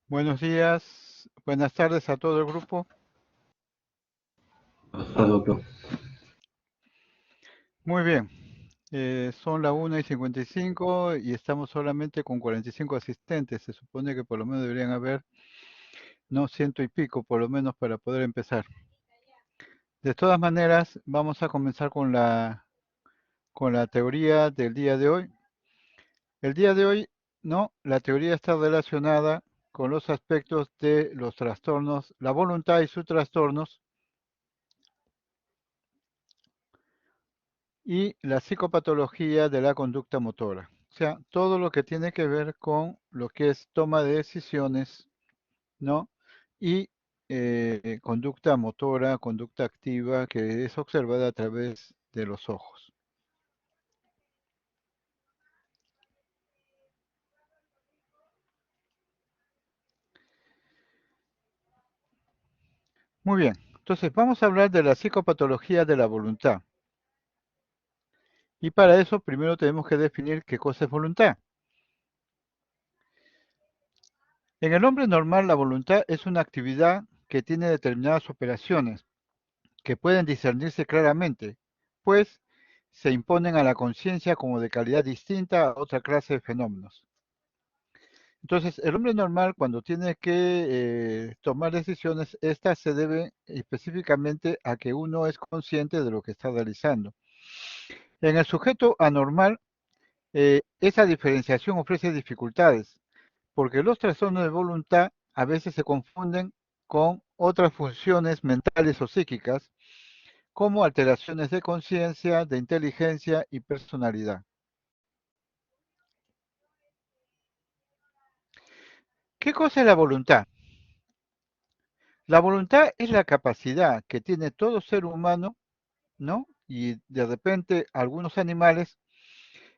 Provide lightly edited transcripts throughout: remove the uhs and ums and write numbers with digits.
Buenos días, buenas tardes a todo el grupo. Está, doctor. Muy bien, son las 1:55 y estamos solamente con 45 asistentes. Se supone que por lo menos deberían haber, no, ciento y pico, por lo menos para poder empezar. De todas maneras, vamos a comenzar con la teoría del día de hoy. El día de hoy, no, la teoría está relacionada con los aspectos de los trastornos, la voluntad y sus trastornos y la psicopatología de la conducta motora. O sea, todo lo que tiene que ver con lo que es toma de decisiones, ¿no? Y conducta motora, conducta activa, que es observada a través de los ojos. Muy bien, entonces vamos a hablar de la psicopatología de la voluntad. Y para eso primero tenemos que definir qué cosa es voluntad. En el hombre normal, la voluntad es una actividad que tiene determinadas operaciones que pueden discernirse claramente, pues se imponen a la conciencia como de calidad distinta a otra clase de fenómenos. Entonces, el hombre normal, cuando tiene que tomar decisiones, estas se deben específicamente a que uno es consciente de lo que está realizando. En el sujeto anormal, esa diferenciación ofrece dificultades, porque los trastornos de voluntad a veces se confunden con otras funciones mentales o psíquicas, como alteraciones de conciencia, de inteligencia y personalidad. ¿Qué cosa es la voluntad? La voluntad es la capacidad que tiene todo ser humano, ¿no? Y de repente algunos animales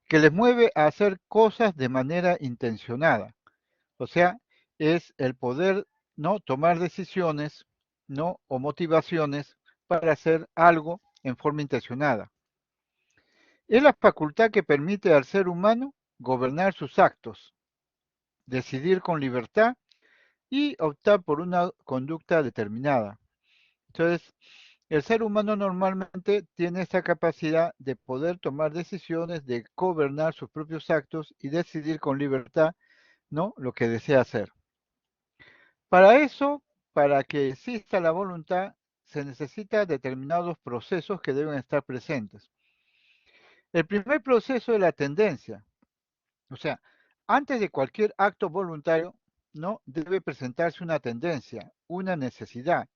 que les mueve a hacer cosas de manera intencionada. O sea, es el poder, ¿no? Tomar decisiones, ¿no? O motivaciones para hacer algo en forma intencionada. Es la facultad que permite al ser humano gobernar sus actos, decidir con libertad y optar por una conducta determinada. Entonces, el ser humano normalmente tiene esta capacidad de poder tomar decisiones, de gobernar sus propios actos y decidir con libertad, ¿no? Lo que desea hacer. Para eso, para que exista la voluntad, se necesita determinados procesos que deben estar presentes. El primer proceso es la tendencia. O sea, antes de cualquier acto voluntario, no debe presentarse una tendencia, una necesidad,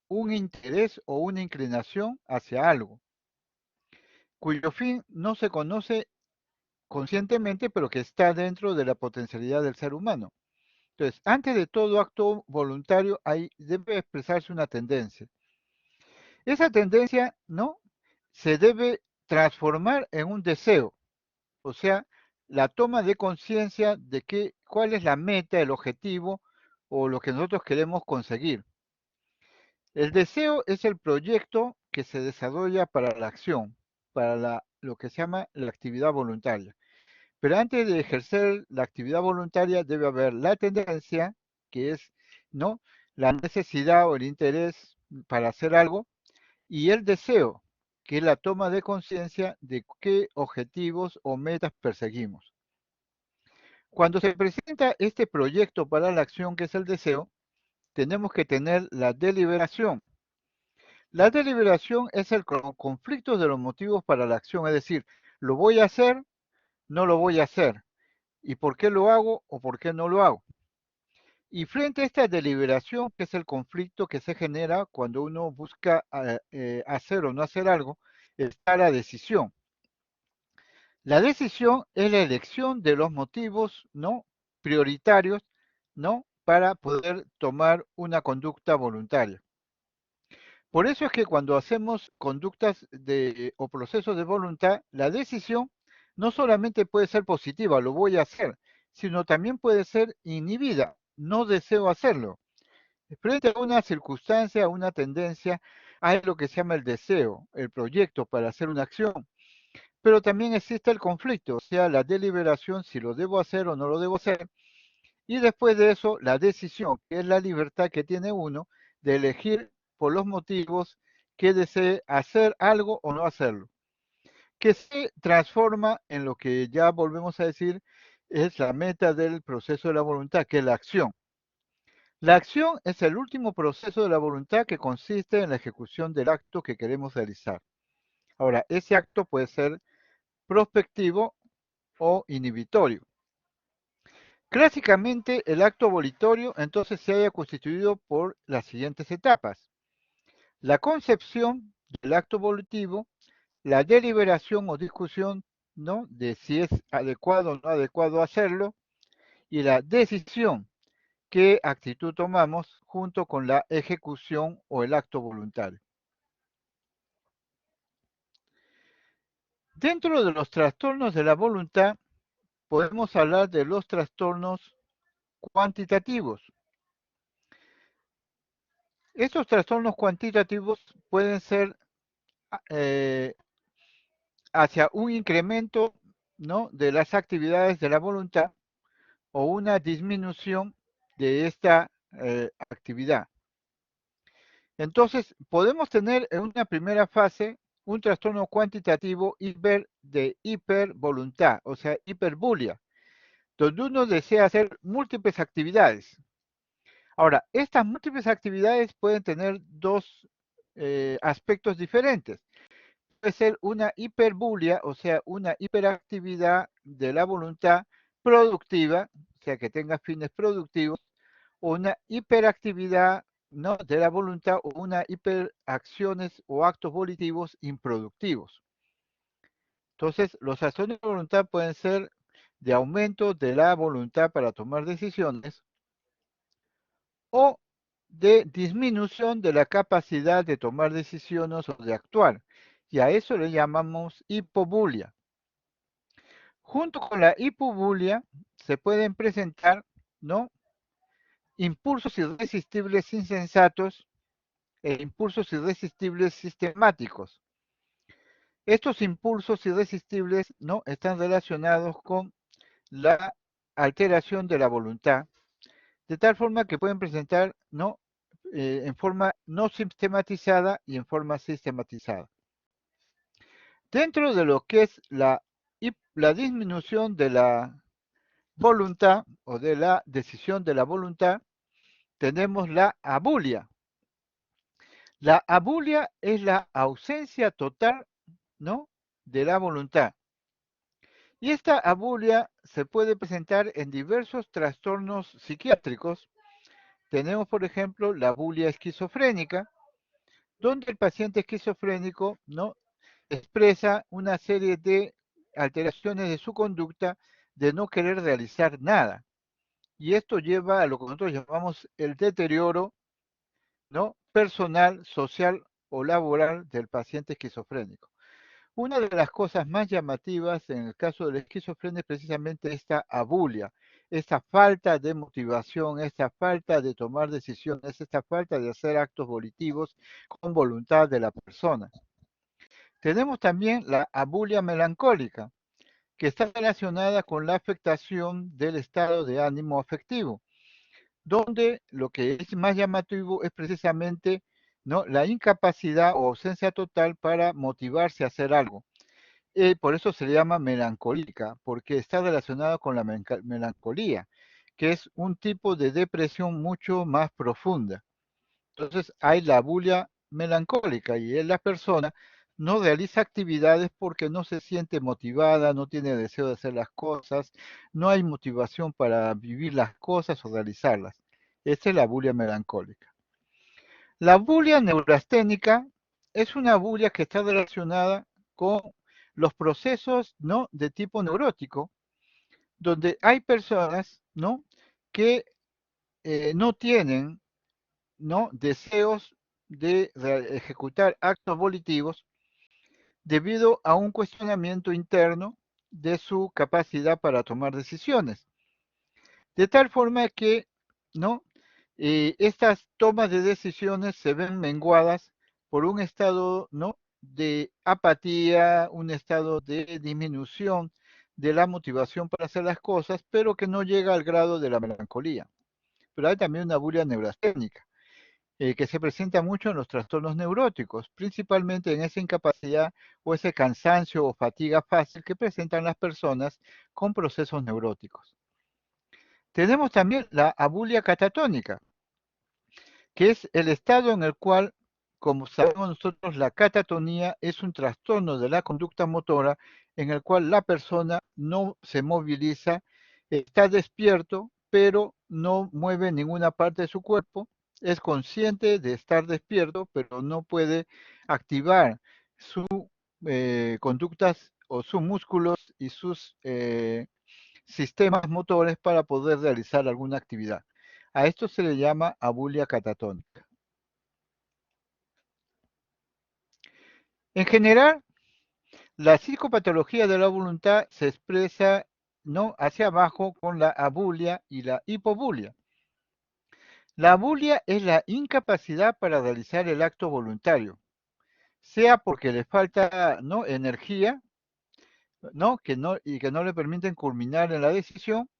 un interés o una inclinación hacia algo, cuyo fin no se conoce conscientemente, pero que está dentro de la potencialidad del ser humano. Entonces, antes de todo acto voluntario, ahí debe expresarse una tendencia. Esa tendencia, ¿no? Se debe transformar en un deseo, o sea, la toma de conciencia de cuál es la meta, el objetivo o lo que nosotros queremos conseguir. El deseo es el proyecto que se desarrolla para la acción, para lo que se llama la actividad voluntaria. Pero antes de ejercer la actividad voluntaria debe haber la tendencia, que es, ¿no? La necesidad o el interés para hacer algo, y el deseo, que es la toma de conciencia de qué objetivos o metas perseguimos. Cuando se presenta este proyecto para la acción, que es el deseo, tenemos que tener la deliberación. La deliberación es el conflicto de los motivos para la acción, es decir, ¿lo voy a hacer? ¿No lo voy a hacer? ¿Y por qué lo hago o por qué no lo hago? Y frente a esta deliberación, que es el conflicto que se genera cuando uno busca hacer o no hacer algo, está la decisión. La decisión es la elección de los motivos, ¿no? Prioritarios, ¿no? Para poder tomar una conducta voluntaria. Por eso es que cuando hacemos conductas o procesos de voluntad, la decisión no solamente puede ser positiva, lo voy a hacer, sino también puede ser inhibida, no deseo hacerlo. Frente a una circunstancia, a una tendencia, hay lo que se llama el deseo, el proyecto para hacer una acción. Pero también existe el conflicto, o sea, la deliberación si lo debo hacer o no lo debo hacer. Y después de eso, la decisión, que es la libertad que tiene uno de elegir por los motivos que desee hacer algo o no hacerlo, que se transforma en lo que ya volvemos a decir es la meta del proceso de la voluntad, que es la acción. La acción es el último proceso de la voluntad que consiste en la ejecución del acto que queremos realizar. Ahora, ese acto puede ser prospectivo o inhibitorio. Clásicamente, el acto volitorio entonces se haya constituido por las siguientes etapas: la concepción del acto volitivo, la deliberación o discusión, ¿no?, de si es adecuado o no adecuado hacerlo, y la decisión, qué actitud tomamos, junto con la ejecución o el acto voluntario. Dentro de los trastornos de la voluntad, podemos hablar de los trastornos cuantitativos. Estos trastornos cuantitativos pueden ser eh, hacia un incremento, ¿no?, de las actividades de la voluntad o una disminución de esta actividad. Entonces, podemos tener en una primera fase un trastorno cuantitativo de hipervoluntad, o sea, hiperbulia, donde uno desea hacer múltiples actividades. Ahora, estas múltiples actividades pueden tener dos aspectos diferentes. Puede ser una hiperbulia, o sea, una hiperactividad de la voluntad productiva, o sea, que tenga fines productivos, o una hiperactividad, ¿no?, de la voluntad, o una hiperacciones o actos volitivos improductivos. Entonces, los trastornos de voluntad pueden ser de aumento de la voluntad para tomar decisiones o de disminución de la capacidad de tomar decisiones o de actuar. Y a eso le llamamos hipobulia. Junto con la hipobulia se pueden presentar, ¿no?, impulsos irresistibles insensatos e impulsos irresistibles sistemáticos. Estos impulsos irresistibles, ¿no?, están relacionados con la alteración de la voluntad, de tal forma que pueden presentar, ¿no?, en forma no sistematizada y en forma sistematizada. Dentro de lo que es la disminución de la voluntad o de la decisión de la voluntad, tenemos la abulia. La abulia es la ausencia total, ¿no?, de la voluntad. Y esta abulia se puede presentar en diversos trastornos psiquiátricos. Tenemos, por ejemplo, la abulia esquizofrénica, donde el paciente esquizofrénico, ¿no?, expresa una serie de alteraciones de su conducta de no querer realizar nada. Y esto lleva a lo que nosotros llamamos el deterioro, ¿no?, personal, social o laboral del paciente esquizofrénico. Una de las cosas más llamativas en el caso de la esquizofrenia es precisamente esta abulia, esta falta de motivación, esta falta de tomar decisiones, esta falta de hacer actos volitivos con voluntad de la persona. Tenemos también la abulia melancólica, que está relacionada con la afectación del estado de ánimo afectivo, donde lo que es más llamativo es precisamente, ¿no?, la incapacidad o ausencia total para motivarse a hacer algo. Por eso se le llama melancólica, porque está relacionado con la melancolía, que es un tipo de depresión mucho más profunda. Entonces hay la bulia melancólica y es la persona no realiza actividades porque no se siente motivada, no tiene deseo de hacer las cosas, no hay motivación para vivir las cosas o realizarlas. Esa es la bulia melancólica. La bulia neurasténica es una bulia que está relacionada con los procesos, ¿no?, de tipo neurótico, donde hay personas, ¿no?, que no tienen, ¿no?, deseos de ejecutar actos volitivos debido a un cuestionamiento interno de su capacidad para tomar decisiones. De tal forma que, ¿no?, estas tomas de decisiones se ven menguadas por un estado, ¿no?, de apatía, un estado de disminución de la motivación para hacer las cosas, pero que no llega al grado de la melancolía. Pero hay también una abulia neurasténica, que se presenta mucho en los trastornos neuróticos, principalmente en esa incapacidad o ese cansancio o fatiga fácil que presentan las personas con procesos neuróticos. Tenemos también la abulia catatónica, que es el estado en el cual, como sabemos nosotros, la catatonía es un trastorno de la conducta motora en el cual la persona no se moviliza, está despierto, pero no mueve ninguna parte de su cuerpo, es consciente de estar despierto, pero no puede activar sus conductas o sus músculos y sus sistemas motores para poder realizar alguna actividad. A esto se le llama abulia catatónica. En general, la psicopatología de la voluntad se expresa no hacia abajo con la abulia y la hipobulia. La abulia es la incapacidad para realizar el acto voluntario, sea porque le falta no energía, y que no le permiten culminar en la decisión,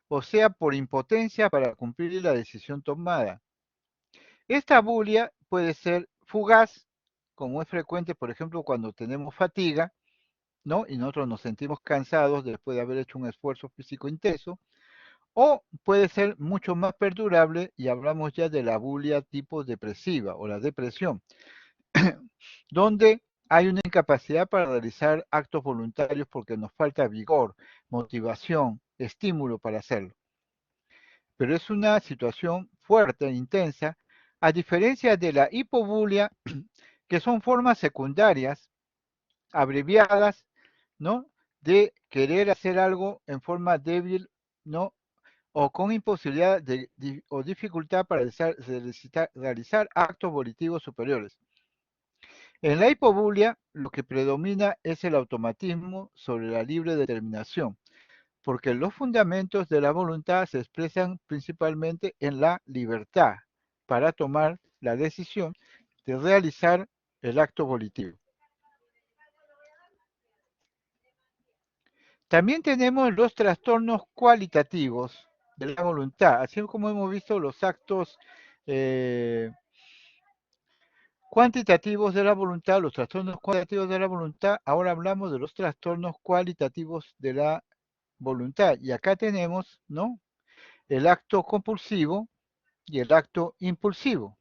o sea por impotencia para cumplir la decisión tomada. Esta abulia puede ser fugaz, como es frecuente, por ejemplo, cuando tenemos fatiga, ¿no? Y nosotros nos sentimos cansados después de haber hecho un esfuerzo físico intenso, o puede ser mucho más perdurable y hablamos ya de la abulia tipo depresiva o la depresión, donde hay una incapacidad para realizar actos voluntarios porque nos falta vigor, motivación, estímulo para hacerlo. Pero es una situación fuerte e intensa, a diferencia de la hipobulia, que son formas secundarias, abreviadas, ¿no? De querer hacer algo en forma débil, ¿no? O con imposibilidad o dificultad para realizar actos volitivos superiores. En la hipobulia, lo que predomina es el automatismo sobre la libre determinación, porque los fundamentos de la voluntad se expresan principalmente en la libertad para tomar la decisión de realizar el acto volitivo. También tenemos los trastornos cualitativos de la voluntad, así como hemos visto los actos eh, cuantitativos de la voluntad, los trastornos cuantitativos de la voluntad, ahora hablamos de los trastornos cualitativos de la voluntad. Y acá tenemos, ¿no? El acto compulsivo y el acto impulsivo.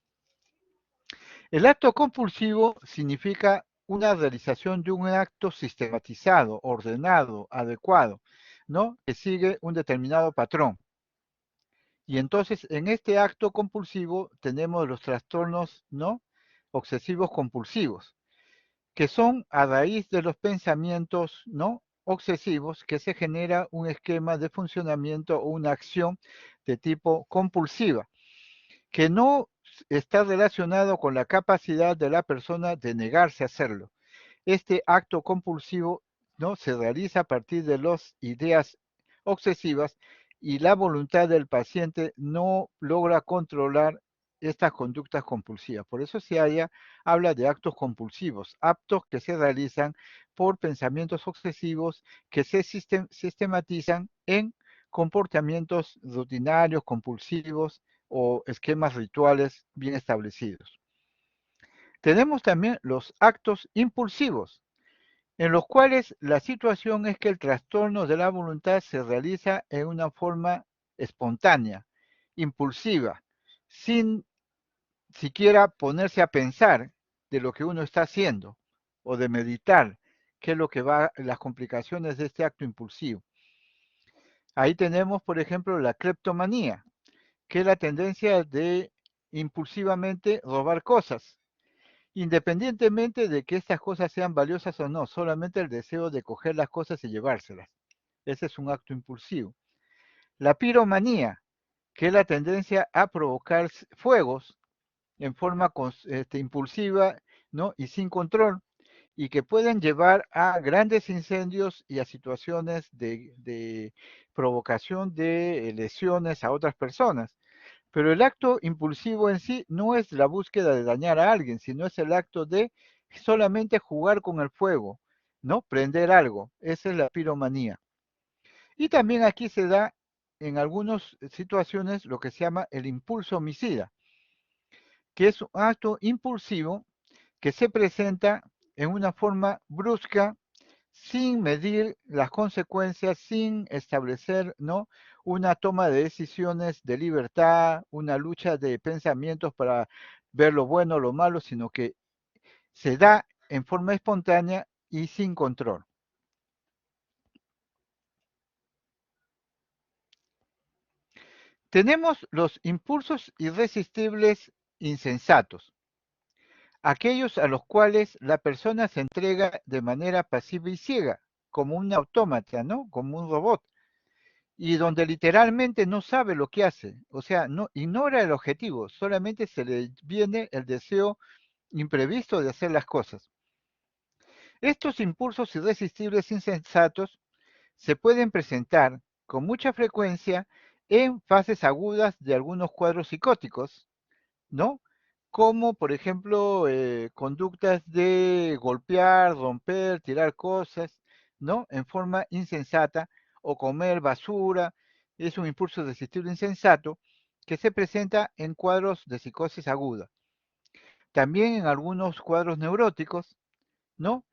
El acto compulsivo significa una realización de un acto sistematizado, ordenado, adecuado, ¿no? Que sigue un determinado patrón. Y entonces en este acto compulsivo tenemos los trastornos, ¿no? Obsesivos compulsivos, que son a raíz de los pensamientos, ¿no? Obsesivos, que se genera un esquema de funcionamiento o una acción de tipo compulsiva, que no está relacionado con la capacidad de la persona de negarse a hacerlo. Este acto compulsivo, ¿no? Se realiza a partir de las ideas obsesivas y la voluntad del paciente no logra controlar estas conductas compulsivas. Por eso habla de actos compulsivos, actos que se realizan por pensamientos obsesivos que se sistematizan en comportamientos rutinarios, compulsivos o esquemas rituales bien establecidos. Tenemos también los actos impulsivos, en los cuales la situación es que el trastorno de la voluntad se realiza en una forma espontánea, impulsiva, sin siquiera ponerse a pensar de lo que uno está haciendo o de meditar qué es lo que va, las complicaciones de este acto impulsivo. Ahí tenemos, por ejemplo, la cleptomanía, que es la tendencia de impulsivamente robar cosas, independientemente de que estas cosas sean valiosas o no, solamente el deseo de coger las cosas y llevárselas. Ese es un acto impulsivo. La piromanía, que es la tendencia a provocar fuegos en forma impulsiva, ¿no? Y sin control, y que pueden llevar a grandes incendios y a situaciones de provocación de lesiones a otras personas. Pero el acto impulsivo en sí no es la búsqueda de dañar a alguien, sino es el acto de solamente jugar con el fuego, ¿no? Prender algo. Esa es la piromanía. Y también aquí se da en algunas situaciones lo que se llama el impulso homicida, que es un acto impulsivo que se presenta en una forma brusca, sin medir las consecuencias, sin establecer, ¿no?, una toma de decisiones de libertad, una lucha de pensamientos para ver lo bueno o lo malo, sino que se da en forma espontánea y sin control. Tenemos los impulsos irresistibles insensatos, aquellos a los cuales la persona se entrega de manera pasiva y ciega, como un autómata, ¿no? Como un robot, y donde literalmente no sabe lo que hace, o sea, no ignora el objetivo, solamente se le viene el deseo imprevisto de hacer las cosas. Estos impulsos irresistibles insensatos se pueden presentar con mucha frecuencia en fases agudas de algunos cuadros psicóticos, ¿no? Como por ejemplo conductas de golpear, romper, tirar cosas, ¿no? En forma insensata, o comer basura, es un impulso irresistible insensato que se presenta en cuadros de psicosis aguda. También en algunos cuadros neuróticos, ¿no?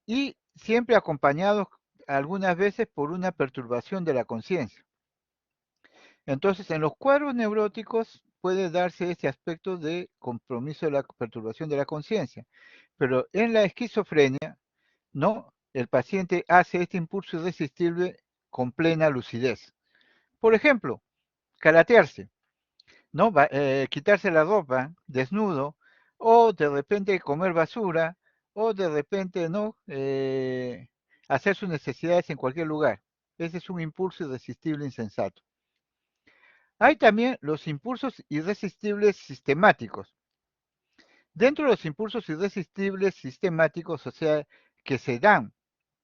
Y siempre acompañados algunas veces por una perturbación de la conciencia. Entonces, en los cuadros neuróticos puede darse este aspecto de compromiso de la perturbación de la conciencia, pero en la esquizofrenia, no, el paciente hace este impulso irresistible con plena lucidez. Por ejemplo, caratearse, ¿no? Quitarse la ropa, desnudo, o de repente comer basura, o de repente, ¿no? Hacer sus necesidades en cualquier lugar. Ese es un impulso irresistible insensato. Hay también los impulsos irresistibles sistemáticos. Dentro de los impulsos irresistibles sistemáticos, o sea, que se dan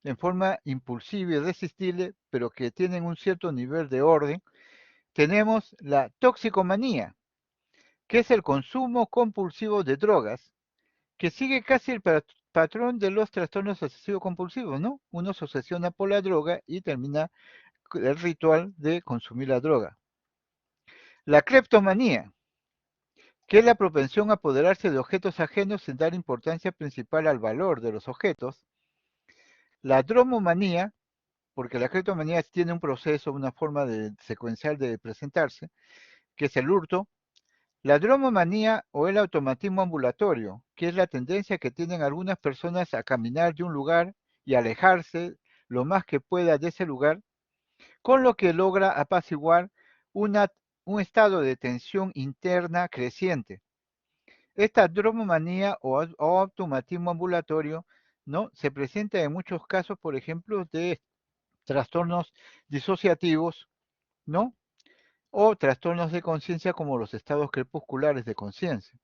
en forma impulsiva y irresistible, pero que tienen un cierto nivel de orden, tenemos la toxicomanía, que es el consumo compulsivo de drogas, que sigue casi el patrón de los trastornos obsesivos compulsivos, ¿no? Uno se obsesiona por la droga y termina el ritual de consumir la droga. La cleptomanía, que es la propensión a apoderarse de objetos ajenos sin dar importancia principal al valor de los objetos. La dromomanía, porque la cleptomanía tiene un proceso, una forma secuencial de presentarse, que es el hurto. La dromomanía o el automatismo ambulatorio, que es la tendencia que tienen algunas personas a caminar de un lugar y alejarse lo más que pueda de ese lugar, con lo que logra apaciguar una, un estado de tensión interna creciente. Esta dromomanía o automatismo ambulatorio, ¿no?, se presenta en muchos casos, por ejemplo, de trastornos disociativos, ¿no?, o trastornos de conciencia como los estados crepusculares de conciencia.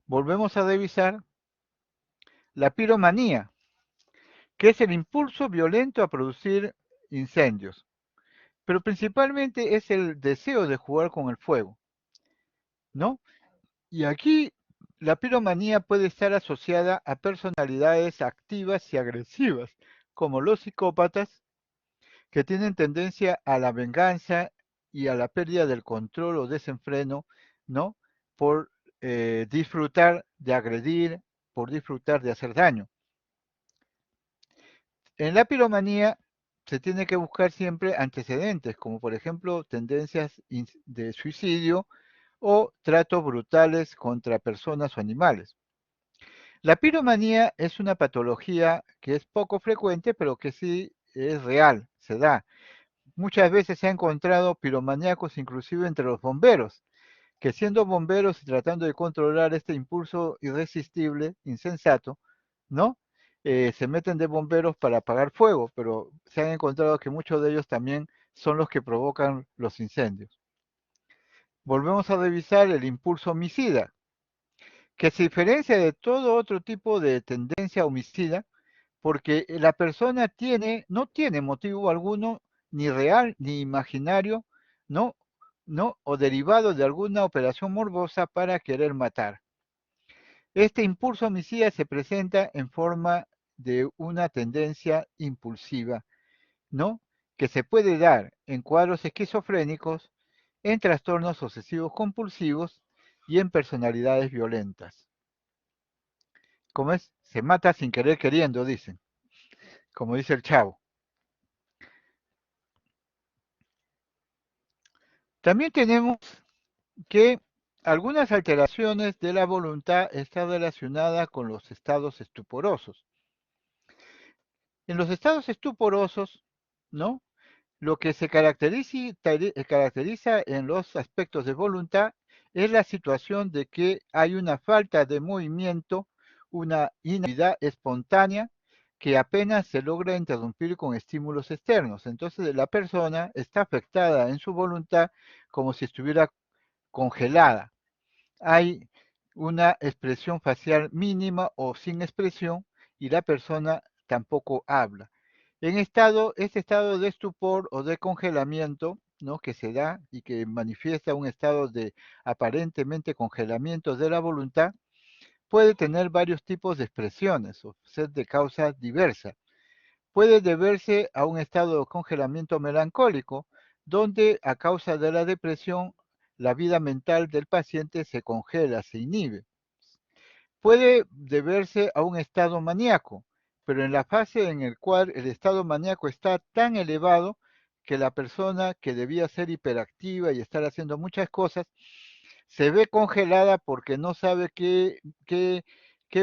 Volvemos a revisar la piromanía, que es el impulso violento a producir incendios, pero principalmente es el deseo de jugar con el fuego, ¿no? Y aquí la piromanía puede estar asociada a personalidades activas y agresivas, como los psicópatas, que tienen tendencia a la venganza y a la pérdida del control o desenfreno, ¿no? Por disfrutar de agredir, por disfrutar de hacer daño. En la piromanía se tiene que buscar siempre antecedentes, como por ejemplo tendencias de suicidio o tratos brutales contra personas o animales. La piromanía es una patología que es poco frecuente, pero que sí es real, se da. Muchas veces se ha encontrado piromaníacos inclusive entre los bomberos, que siendo bomberos y tratando de controlar este impulso irresistible, insensato, ¿no? Se meten de bomberos para apagar fuego, pero se han encontrado que muchos de ellos también son los que provocan los incendios. Volvemos a revisar el impulso homicida, que se diferencia de todo otro tipo de tendencia homicida, porque la persona no tiene motivo alguno, ni real ni imaginario, ¿no? ¿No? O derivado de alguna operación morbosa para querer matar. Este impulso homicida se presenta en forma de una tendencia impulsiva, ¿no? que se puede dar en cuadros esquizofrénicos, en trastornos obsesivos compulsivos y en personalidades violentas. Como es, se mata sin querer queriendo, dicen, como dice el Chavo. También tenemos que algunas alteraciones de la voluntad están relacionadas con los estados estuporosos. En los estados estuporosos, ¿no? Lo que se caracteriza en los aspectos de voluntad es la situación de que hay una falta de movimiento, una inactividad espontánea que apenas se logra interrumpir con estímulos externos. Entonces la persona está afectada en su voluntad como si estuviera congelada. Hay una expresión facial mínima o sin expresión y la persona tampoco habla. Este estado de estupor o de congelamiento, ¿no? Que se da y que manifiesta un estado de aparentemente congelamiento de la voluntad, puede tener varios tipos de expresiones o ser de causas diversas. Puede deberse a un estado de congelamiento melancólico, donde a causa de la depresión, la vida mental del paciente se congela, se inhibe. Puede deberse a un estado maníaco, pero en la fase en la cual el estado maníaco está tan elevado que la persona que debía ser hiperactiva y estar haciendo muchas cosas, se ve congelada porque no sabe qué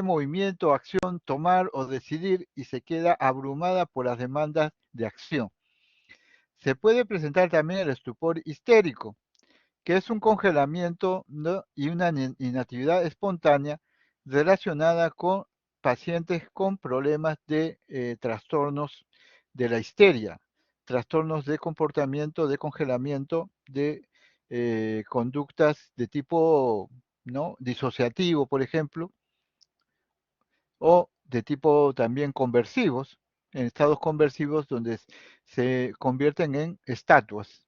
movimiento o acción tomar o decidir y se queda abrumada por las demandas de acción. Se puede presentar también el estupor histérico, que es un congelamiento, ¿no? Y una inactividad espontánea relacionada con pacientes con problemas de trastornos de la histeria, trastornos de comportamiento, de congelamiento, de conductas de tipo, ¿no? Disociativo, por ejemplo, o de tipo también conversivos, en estados conversivos donde se convierten en estatuas,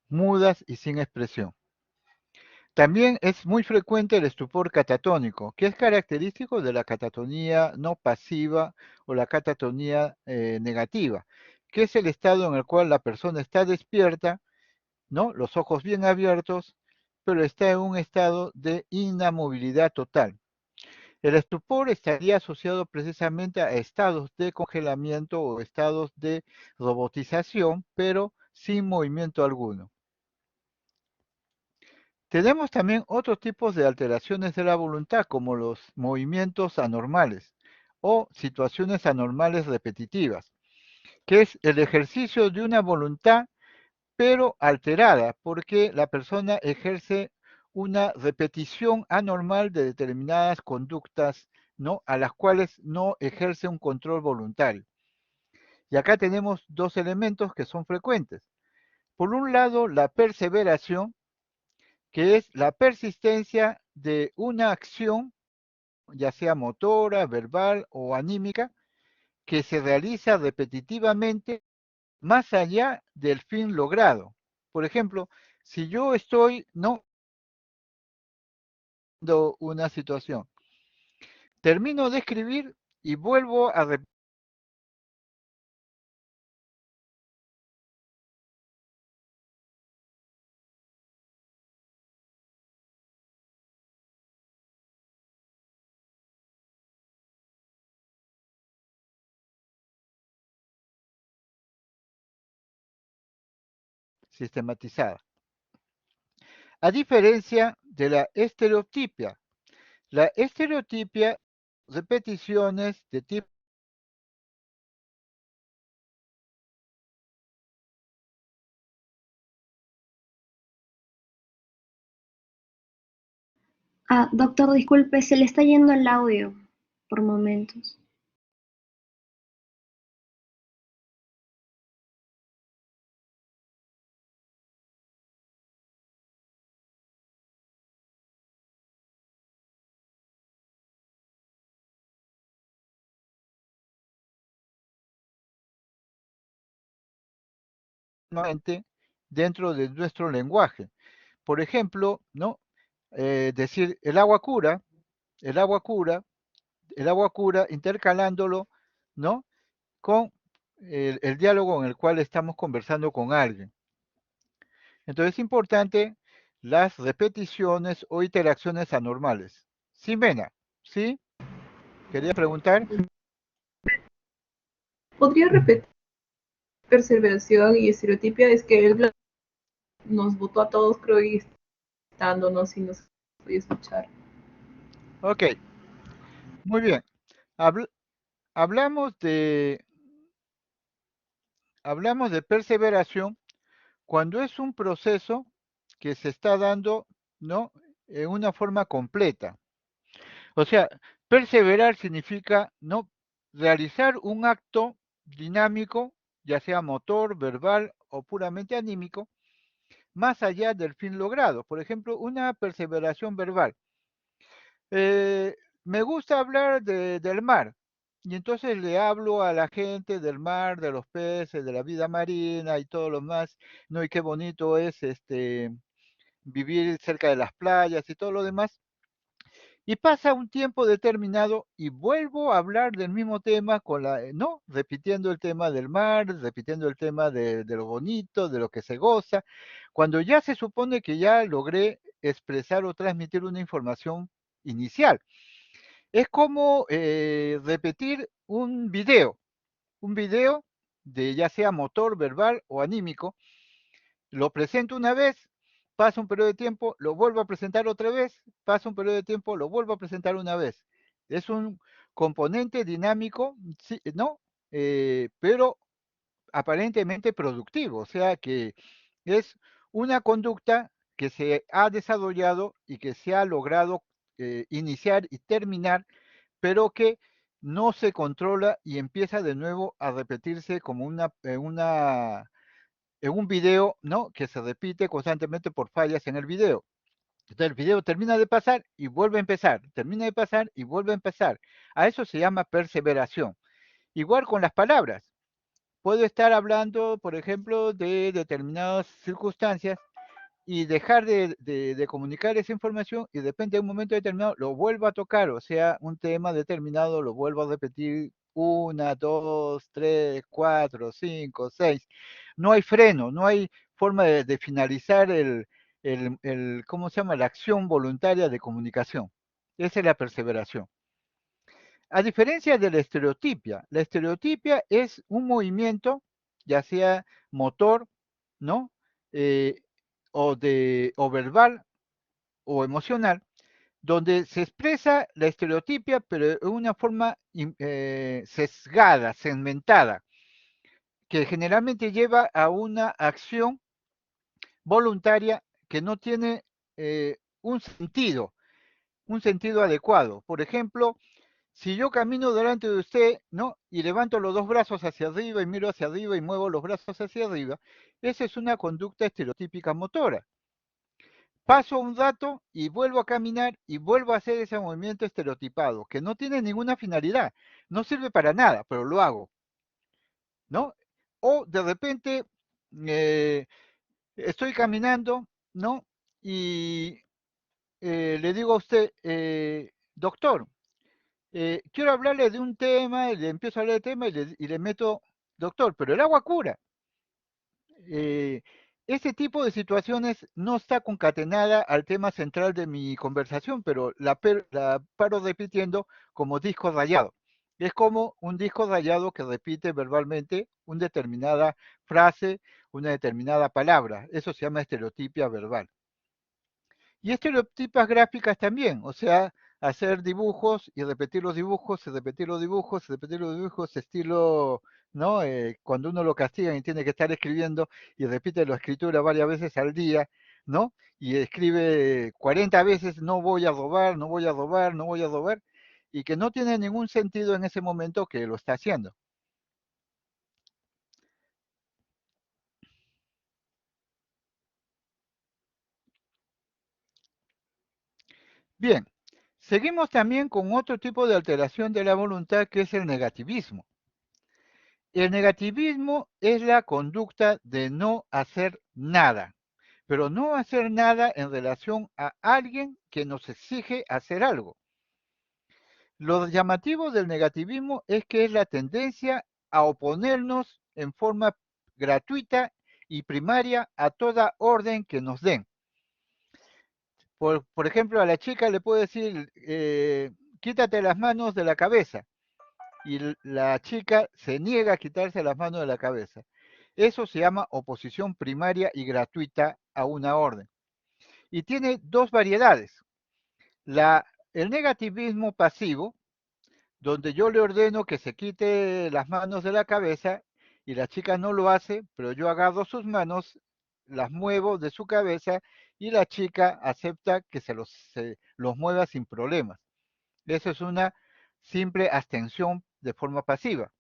mudas y sin expresión. También es muy frecuente el estupor catatónico, que es característico de la catatonía no pasiva o la catatonía negativa, que es el estado en el cual la persona está despierta, ¿no? Los ojos bien abiertos, pero está en un estado de inamovilidad total. El estupor estaría asociado precisamente a estados de congelamiento o estados de robotización, pero sin movimiento alguno. Tenemos también otros tipos de alteraciones de la voluntad, como los movimientos anormales o situaciones anormales repetitivas, que es el ejercicio de una voluntad, pero alterada, porque la persona ejerce una repetición anormal de determinadas conductas, ¿no? A las cuales no ejerce un control voluntario. Y acá tenemos dos elementos que son frecuentes. Por un lado, la perseveración, que es la persistencia de una acción, ya sea motora, verbal o anímica, que se realiza repetitivamente más allá del fin logrado. Por ejemplo, si yo estoy no una situación, termino de escribir y vuelvo a repetir sistematizada. A diferencia de la estereotipia. La estereotipia, repeticiones de tipo Ah, doctor, disculpe, se le está yendo el audio por momentos. dentro de nuestro lenguaje. Por ejemplo, ¿no? Decir el agua cura, el agua cura, el agua cura, intercalándolo, ¿no? Con el diálogo en el cual estamos conversando con alguien. Entonces es importante las repeticiones o interacciones anormales. Ximena, ¿sí? ¿Quería preguntar? ¿Podría repetir perseveración y estereotipia? Es que él nos votó a todos, creo, y estándonos y nos voy a escuchar. Ok, muy bien. Habl- hablamos hablamos de perseveración cuando es un proceso que se está dando, ¿no? En una forma completa. O sea, perseverar significa, ¿no? Realizar un acto dinámico, ya sea motor, verbal o puramente anímico, más allá del fin logrado. Por ejemplo, una perseveración verbal. Eh, Me gusta hablar del mar. Y entonces le hablo a la gente del mar, de los peces, de la vida marina y todo lo más, ¿no? Y qué bonito es vivir cerca de las playas y todo lo demás. Y pasa un tiempo determinado y vuelvo a hablar del mismo tema con ¿no? Repitiendo el tema del mar, repitiendo el tema de lo bonito, de lo que se goza, cuando ya se supone que ya logré expresar o transmitir una información inicial. Es como repetir un video de ya sea motor, verbal o anímico, lo presento una vez, pasa un periodo de tiempo, lo vuelvo a presentar otra vez, pasa un periodo de tiempo, lo vuelvo a presentar una vez. Es un componente dinámico, sí, ¿no? Pero aparentemente productivo, o sea que es una conducta que se ha desarrollado y que se ha logrado iniciar y terminar, pero que no se controla y empieza de nuevo a repetirse como en un video, ¿no? Que se repite constantemente por fallas en el video. Entonces el video termina de pasar y vuelve a empezar, termina de pasar y vuelve a empezar. A eso se llama perseveración. Igual con las palabras. Puedo estar hablando, por ejemplo, de determinadas circunstancias y dejar de comunicar esa información y de repente en un momento determinado lo vuelvo a tocar, o sea, un tema determinado lo vuelvo a repetir una, dos, tres, cuatro, cinco, seis. No hay freno, no hay forma de finalizar ¿cómo se llama? La acción voluntaria de comunicación. Esa es la perseveración. A diferencia de la estereotipia es un movimiento, ya sea motor, ¿no? Eh, o verbal o emocional, donde se expresa la estereotipia, pero de una forma sesgada, segmentada, que generalmente lleva a una acción voluntaria que no tiene un sentido adecuado. Por ejemplo, si yo camino delante de usted, ¿no? Y levanto los dos brazos hacia arriba y miro hacia arriba y muevo los brazos hacia arriba, esa es una conducta estereotípica motora. Paso un rato y vuelvo a caminar y vuelvo a hacer ese movimiento estereotipado, que no tiene ninguna finalidad, no sirve para nada, pero lo hago, ¿no? O de repente eh, estoy caminando, ¿no? Y le digo a usted, doctor, quiero hablarle de un tema, y le empiezo a hablar del tema y le meto, doctor, pero el agua cura. Eh, Este tipo de situaciones no está concatenada al tema central de mi conversación, pero la paro repitiendo como disco rayado. Es como un disco rayado que repite verbalmente una determinada frase, una determinada palabra. Eso se llama estereotipia verbal. Y estereotipas gráficas también, o sea, hacer dibujos y repetir los dibujos, y repetir los dibujos, y repetir los dibujos, estilo, ¿no? Cuando uno lo castigan y tiene que estar escribiendo y repite la escritura varias veces al día, ¿no? Y escribe 40 veces, no voy a robar, no voy a robar, no voy a robar, y que no tiene ningún sentido en ese momento que lo está haciendo. Bien, seguimos también con otro tipo de alteración de la voluntad que es el negativismo. El negativismo es la conducta de no hacer nada, pero no hacer nada en relación a alguien que nos exige hacer algo. Lo llamativo del negativismo es que es la tendencia a oponernos en forma gratuita y primaria a toda orden que nos den. Por ejemplo, a la chica le puedo decir, quítate las manos de la cabeza, y la chica se niega a quitarse las manos de la cabeza. Eso se llama oposición primaria y gratuita a una orden. Y tiene dos variedades. El negativismo pasivo, donde yo le ordeno que se quite las manos de la cabeza y la chica no lo hace, pero yo agarro sus manos, las muevo de su cabeza y la chica acepta que se los mueva sin problemas. Eso es una simple abstención de forma pasiva.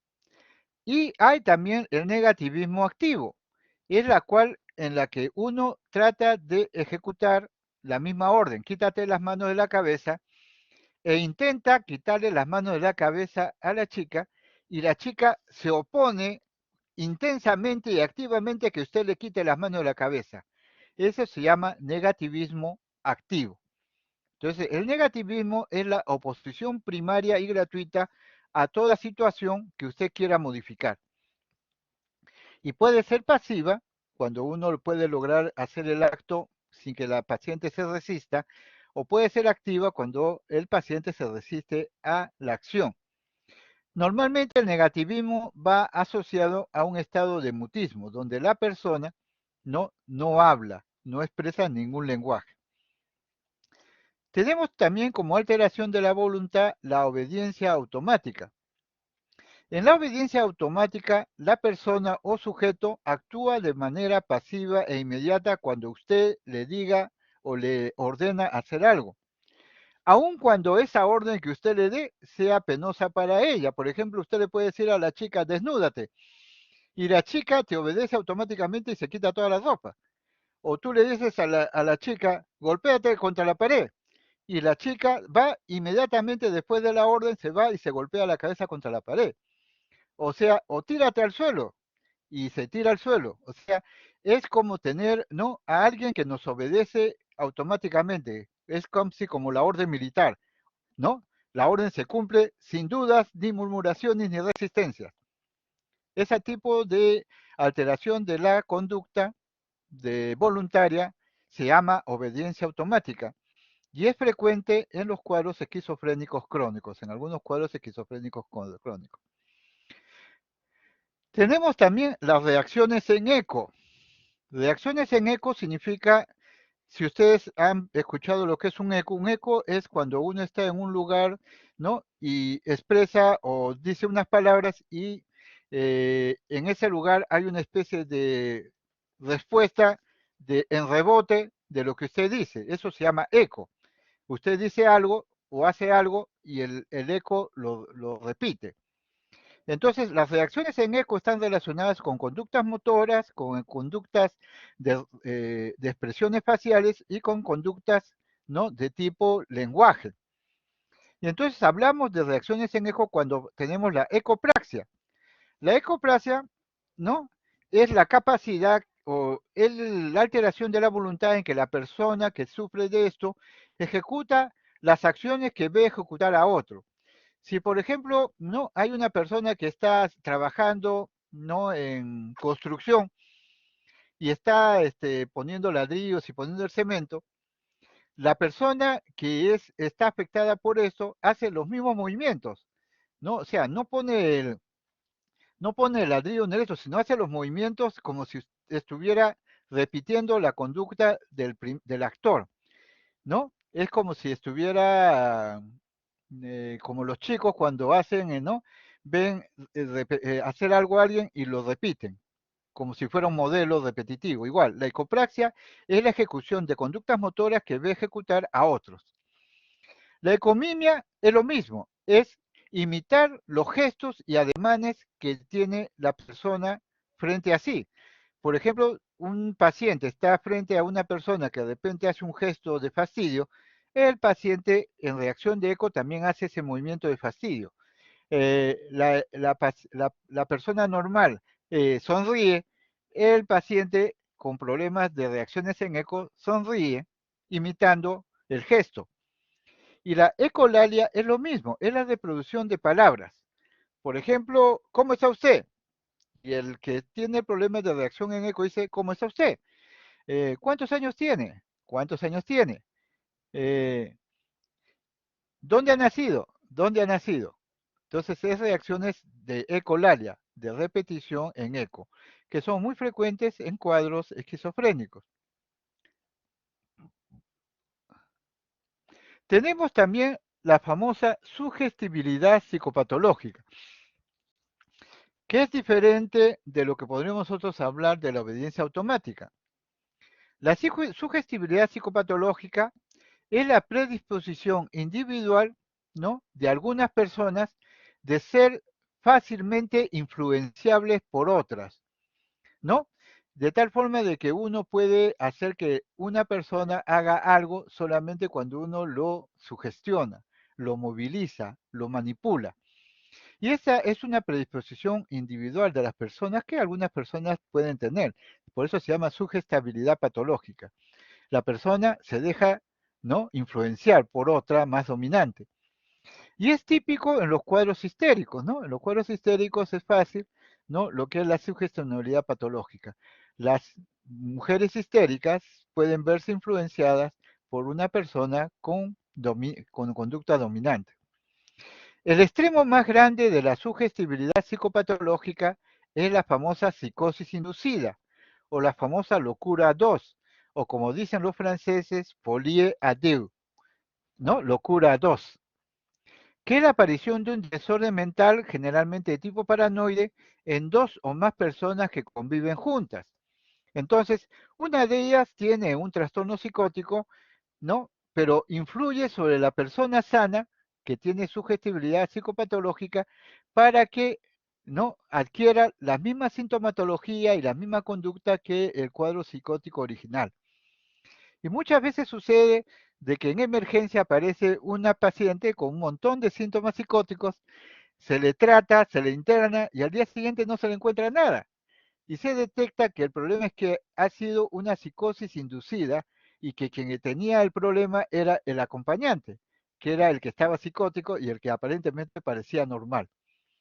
Y hay también el negativismo activo, es la cual en la que uno trata de ejecutar la misma orden, quítate las manos de la cabeza, e intenta quitarle las manos de la cabeza a la chica, y la chica se opone intensamente y activamente a que usted le quite las manos de la cabeza. Eso se llama negativismo activo. Entonces, el negativismo es la oposición primaria y gratuita a toda situación que usted quiera modificar. Y puede ser pasiva, cuando uno puede lograr hacer el acto sin que la paciente se resista, o puede ser activa cuando el paciente se resiste a la acción. Normalmente el negativismo va asociado a un estado de mutismo, donde la persona no habla, no expresa ningún lenguaje. Tenemos también como alteración de la voluntad la obediencia automática. En la obediencia automática, la persona o sujeto actúa de manera pasiva e inmediata cuando usted le diga o le ordena hacer algo, aun cuando esa orden que usted le dé sea penosa para ella. Por ejemplo, usted le puede decir a la chica, desnúdate, y la chica te obedece automáticamente y se quita toda la ropa. O tú le dices a la chica, golpéate contra la pared, y la chica va inmediatamente después de la orden, se va y se golpea la cabeza contra la pared. O sea, o tírate al suelo, y se tira al suelo. O sea, es como tener, ¿no?, a alguien que nos obedece automáticamente. Es como si como la orden militar, ¿no? La orden se cumple sin dudas, ni murmuraciones, ni resistencia. Ese tipo de alteración de la conducta voluntaria se llama obediencia automática y es frecuente en los cuadros esquizofrénicos crónicos, en algunos cuadros esquizofrénicos crónicos. Tenemos también las reacciones en eco. Reacciones en eco significa, si ustedes han escuchado lo que es un eco es cuando uno está en un lugar, ¿no?, y expresa o dice unas palabras y en ese lugar hay una especie de respuesta en rebote de lo que usted dice. Eso se llama eco. Usted dice algo o hace algo y el eco lo repite. Entonces, las reacciones en eco están relacionadas con conductas motoras, con conductas de expresiones faciales y con conductas, ¿no?, de tipo lenguaje. Y entonces hablamos de reacciones en eco cuando tenemos la ecopraxia. La ecopraxia, ¿no?, es la capacidad o la alteración de la voluntad en que la persona que sufre de esto ejecuta las acciones que ve ejecutar a otro. Si, por ejemplo, no hay una persona que está trabajando, no, en construcción y está poniendo ladrillos y poniendo el cemento, la persona que está afectada por eso hace los mismos movimientos, ¿no? O sea, no pone el ladrillo en eso, sino hace los movimientos como si estuviera repitiendo la conducta del actor, ¿no? Es como si estuviera como los chicos cuando hacen, ¿no?, ven hacer algo a alguien y lo repiten, como si fuera un modelo repetitivo. Igual, la ecopraxia es la ejecución de conductas motoras que ve ejecutar a otros. La ecomimia es lo mismo, es imitar los gestos y ademanes que tiene la persona frente a sí. Por ejemplo, un paciente está frente a una persona que de repente hace un gesto de fastidio, el paciente en reacción de eco también hace ese movimiento de fastidio. La persona normal sonríe, el paciente con problemas de reacciones en eco sonríe imitando el gesto. Y la ecolalia es lo mismo, es la reproducción de palabras. Por ejemplo, ¿cómo está usted? Y el que tiene problemas de reacción en eco dice, ¿cómo está usted? ¿Cuántos años tiene? ¿Cuántos años tiene? Eh, ¿Dónde ha nacido? ¿Dónde ha nacido? Entonces, es reacciones de ecolalia, de repetición en eco, que son muy frecuentes en cuadros esquizofrénicos. Tenemos también la famosa sugestibilidad psicopatológica, que es diferente de lo que podríamos nosotros hablar de la obediencia automática. La sugestibilidad psicopatológica es la predisposición individual, ¿no?, de algunas personas de ser fácilmente influenciables por otras, ¿no? De tal forma de que uno puede hacer que una persona haga algo solamente cuando uno lo sugestiona, lo moviliza, lo manipula. Y esa es una predisposición individual de las personas que algunas personas pueden tener. Por eso se llama sugestibilidad patológica. La persona se deja, ¿no?, influenciar por otra más dominante. Y es típico en los cuadros histéricos, ¿no? En los cuadros histéricos es fácil, ¿no?, lo que es la sugestionabilidad patológica. Las mujeres histéricas pueden verse influenciadas por una persona con conducta dominante. El extremo más grande de la sugestibilidad psicopatológica es la famosa psicosis inducida o la famosa locura 2, o como dicen los franceses, folie à deux, ¿no? Locura 2, que es la aparición de un desorden mental generalmente de tipo paranoide en dos o más personas que conviven juntas. Entonces, una de ellas tiene un trastorno psicótico, ¿no? Pero influye sobre la persona sana que tiene sugestibilidad psicopatológica para que no adquiera la misma sintomatología y la misma conducta que el cuadro psicótico original. Y muchas veces sucede de que en emergencia aparece una paciente con un montón de síntomas psicóticos, se le trata, se le interna y al día siguiente no se le encuentra nada. Y se detecta que el problema es que ha sido una psicosis inducida y que quien tenía el problema era el acompañante, que era el que estaba psicótico y el que aparentemente parecía normal.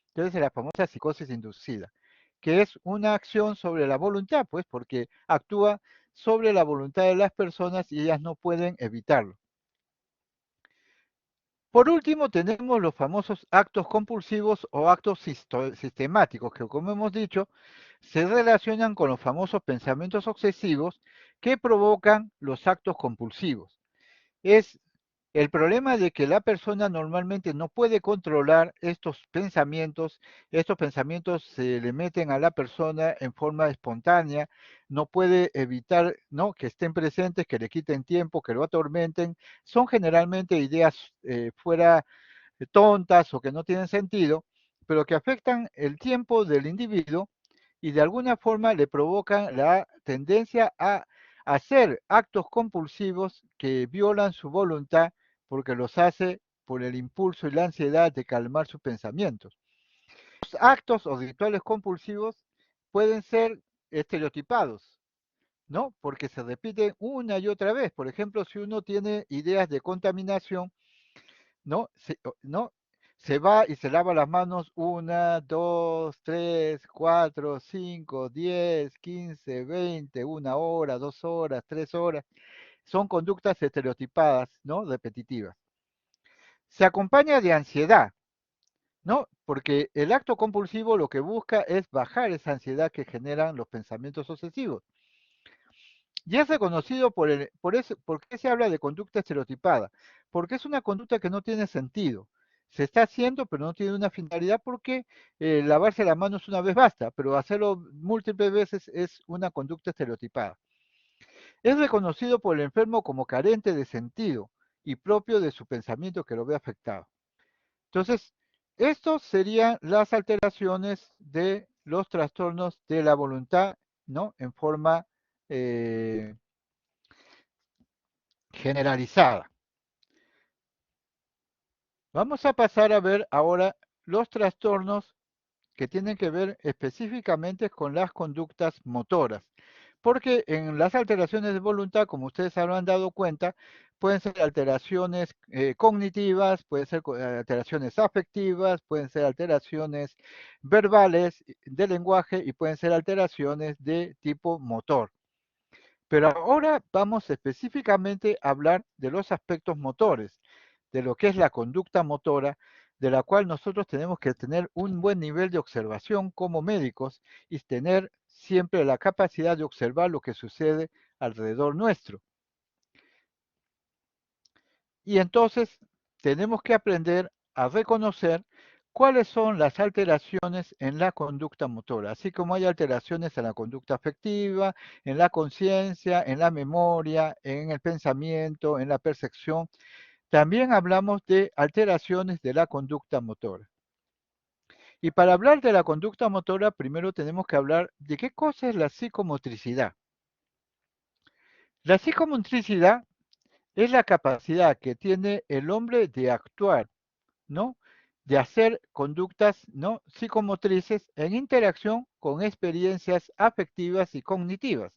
Entonces es la famosa psicosis inducida, que es una acción sobre la voluntad, pues porque actúa sobre la voluntad de las personas y ellas no pueden evitarlo. Por último, tenemos los famosos actos compulsivos o actos sistemáticos, que como hemos dicho, se relacionan con los famosos pensamientos obsesivos que provocan los actos compulsivos. Es el problema de que la persona normalmente no puede controlar estos pensamientos se le meten a la persona en forma espontánea, no puede evitar, ¿no?, que estén presentes, que le quiten tiempo, que lo atormenten. Son generalmente ideas fuera tontas o que no tienen sentido, pero que afectan el tiempo del individuo y de alguna forma le provocan la tendencia a hacer actos compulsivos que violan su voluntad porque los hace por el impulso y la ansiedad de calmar sus pensamientos. Los actos o rituales compulsivos pueden ser estereotipados, ¿no? Porque se repiten una y otra vez. Por ejemplo, si uno tiene ideas de contaminación, ¿no? Se va y se lava las manos 1, 2, 3, 4, 5, 10, 15, 20, 1 hora, 2 horas, 3 horas. Son conductas estereotipadas, ¿no?, repetitivas. Se acompaña de ansiedad, ¿no? Porque el acto compulsivo lo que busca es bajar esa ansiedad que generan los pensamientos obsesivos. Y es reconocido ¿por qué se habla de conducta estereotipada? Porque es una conducta que no tiene sentido. Se está haciendo, pero no tiene una finalidad porque lavarse las manos una vez basta, pero hacerlo múltiples veces es una conducta estereotipada. Es reconocido por el enfermo como carente de sentido y propio de su pensamiento que lo ve afectado. Entonces, estos serían las alteraciones de los trastornos de la voluntad, ¿no?, en forma generalizada. Vamos a pasar a ver ahora los trastornos que tienen que ver específicamente con las conductas motoras, Porque en las alteraciones de voluntad, como ustedes habrán dado cuenta, pueden ser alteraciones cognitivas, pueden ser alteraciones afectivas, pueden ser alteraciones verbales de lenguaje y pueden ser alteraciones de tipo motor. Pero ahora vamos específicamente a hablar de los aspectos motores, de lo que es la conducta motora, de la cual nosotros tenemos que tener un buen nivel de observación como médicos y tener siempre la capacidad de observar lo que sucede alrededor nuestro. Y entonces tenemos que aprender a reconocer cuáles son las alteraciones en la conducta motora, así como hay alteraciones en la conducta afectiva, en la conciencia, en la memoria, en el pensamiento, en la percepción. También hablamos de alteraciones de la conducta motora. Y para hablar de la conducta motora, primero tenemos que hablar de qué cosa es la psicomotricidad. La psicomotricidad es la capacidad que tiene el hombre de actuar, ¿no? De hacer conductas, ¿no? Psicomotrices en interacción con experiencias afectivas y cognitivas.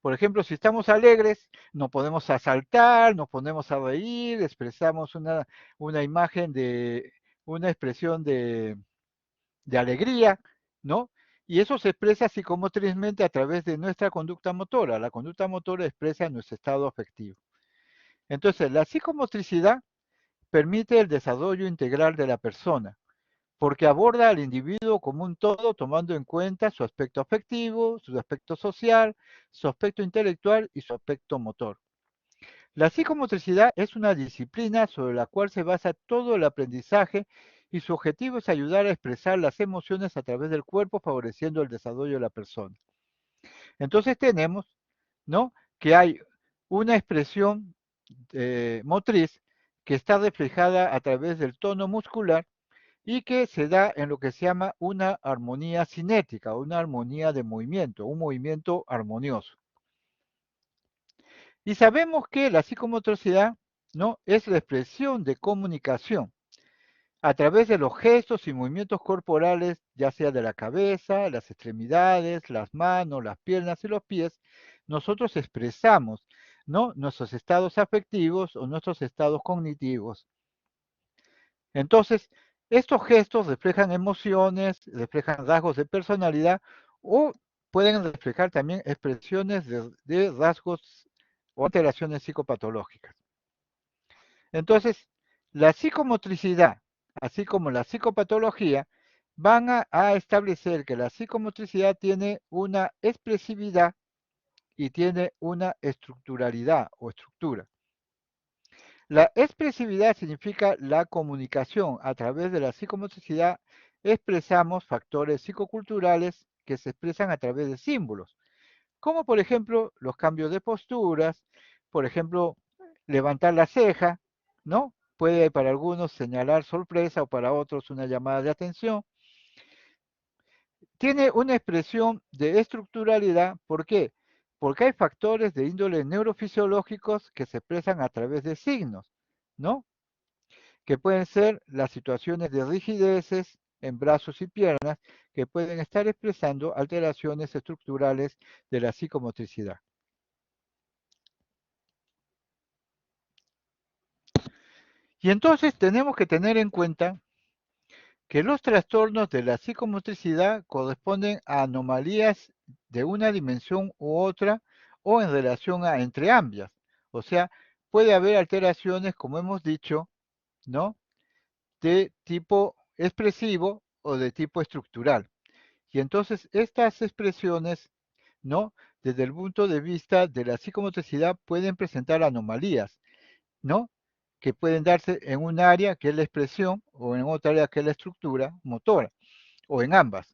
Por ejemplo, si estamos alegres, nos podemos a saltar, nos ponemos a reír, expresamos una imagen de, una expresión de alegría, ¿no? Y eso se expresa psicomotrizmente a través de nuestra conducta motora. La conducta motora expresa nuestro estado afectivo. Entonces, la psicomotricidad permite el desarrollo integral de la persona, porque aborda al individuo como un todo, tomando en cuenta su aspecto afectivo, su aspecto social, su aspecto intelectual y su aspecto motor. La psicomotricidad es una disciplina sobre la cual se basa todo el aprendizaje y su objetivo es ayudar a expresar las emociones a través del cuerpo, favoreciendo el desarrollo de la persona. Entonces tenemos, ¿no?, que hay una expresión motriz que está reflejada a través del tono muscular y que se da en lo que se llama una armonía cinética, una armonía de movimiento, un movimiento armonioso. Y sabemos que la psicomotricidad, ¿no?, es la expresión de comunicación a través de los gestos y movimientos corporales, ya sea de la cabeza, las extremidades, las manos, las piernas y los pies, nosotros expresamos, ¿no?, nuestros estados afectivos o nuestros estados cognitivos. Entonces, estos gestos reflejan emociones, reflejan rasgos de personalidad o pueden reflejar también expresiones de rasgos o alteraciones psicopatológicas. Entonces, la psicomotricidad, así como la psicopatología, van a establecer que la psicomotricidad tiene una expresividad y tiene una estructuralidad o estructura. La expresividad significa la comunicación. A través de la psicomotricidad expresamos factores psicoculturales que se expresan a través de símbolos, como por ejemplo los cambios de posturas, por ejemplo, levantar la ceja, ¿no? Puede para algunos señalar sorpresa o para otros una llamada de atención. Tiene una expresión de estructuralidad, ¿por qué? Porque hay factores de índole neurofisiológicos que se expresan a través de signos, ¿no?, que pueden ser las situaciones de rigideces en brazos y piernas, que pueden estar expresando alteraciones estructurales de la psicomotricidad. Y entonces tenemos que tener en cuenta que los trastornos de la psicomotricidad corresponden a anomalías de una dimensión u otra o en relación a entre ambas. O sea, puede haber alteraciones, como hemos dicho, ¿no?, de tipo expresivo o de tipo estructural. Y entonces estas expresiones, ¿no?, desde el punto de vista de la psicomotricidad pueden presentar anomalías, ¿no?, que pueden darse en un área que es la expresión o en otra área que es la estructura motora o en ambas.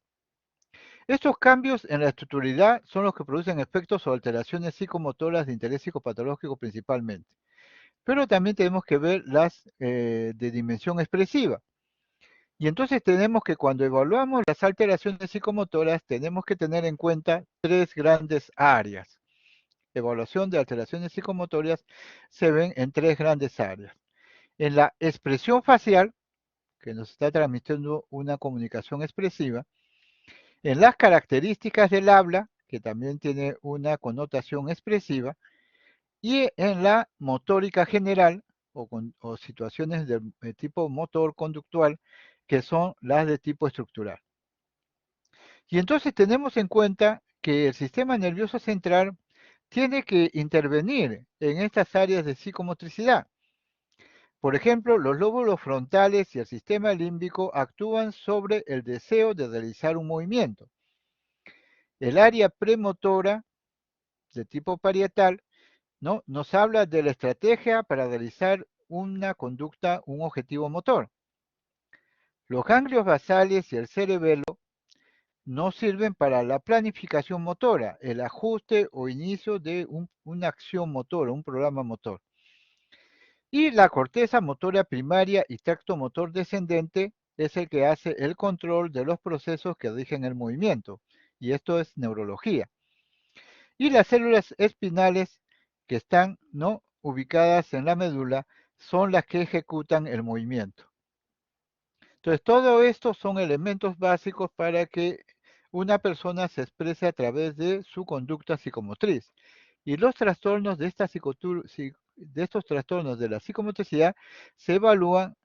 Estos cambios en la estructuralidad son los que producen efectos o alteraciones psicomotoras de interés psicopatológico principalmente. Pero también tenemos que ver las de dimensión expresiva. Y entonces tenemos que cuando evaluamos las alteraciones psicomotoras, tenemos que tener en cuenta tres grandes áreas. Evaluación de alteraciones psicomotoras se ven en tres grandes áreas. En la expresión facial, que nos está transmitiendo una comunicación expresiva, en las características del habla, que también tiene una connotación expresiva, y en la motórica general o situaciones de tipo motor conductual, que son las de tipo estructural. Y entonces tenemos en cuenta que el sistema nervioso central tiene que intervenir en estas áreas de psicomotricidad. Por ejemplo, los lóbulos frontales y el sistema límbico actúan sobre el deseo de realizar un movimiento. El área premotora de tipo parietal, ¿no?, nos habla de la estrategia para realizar una conducta, un objetivo motor. Los ganglios basales y el cerebelo no sirven para la planificación motora, el ajuste o inicio de una acción motora, un programa motor. Y la corteza motora primaria y tracto motor descendente es el que hace el control de los procesos que rigen el movimiento. Y esto es neurología. Y las células espinales que están, ¿no?, ubicadas en la médula son las que ejecutan el movimiento. Entonces, todo esto son elementos básicos para que una persona se exprese a través de su conducta psicomotriz. Y los trastornos de estos trastornos de la psicomotricidad se evalúan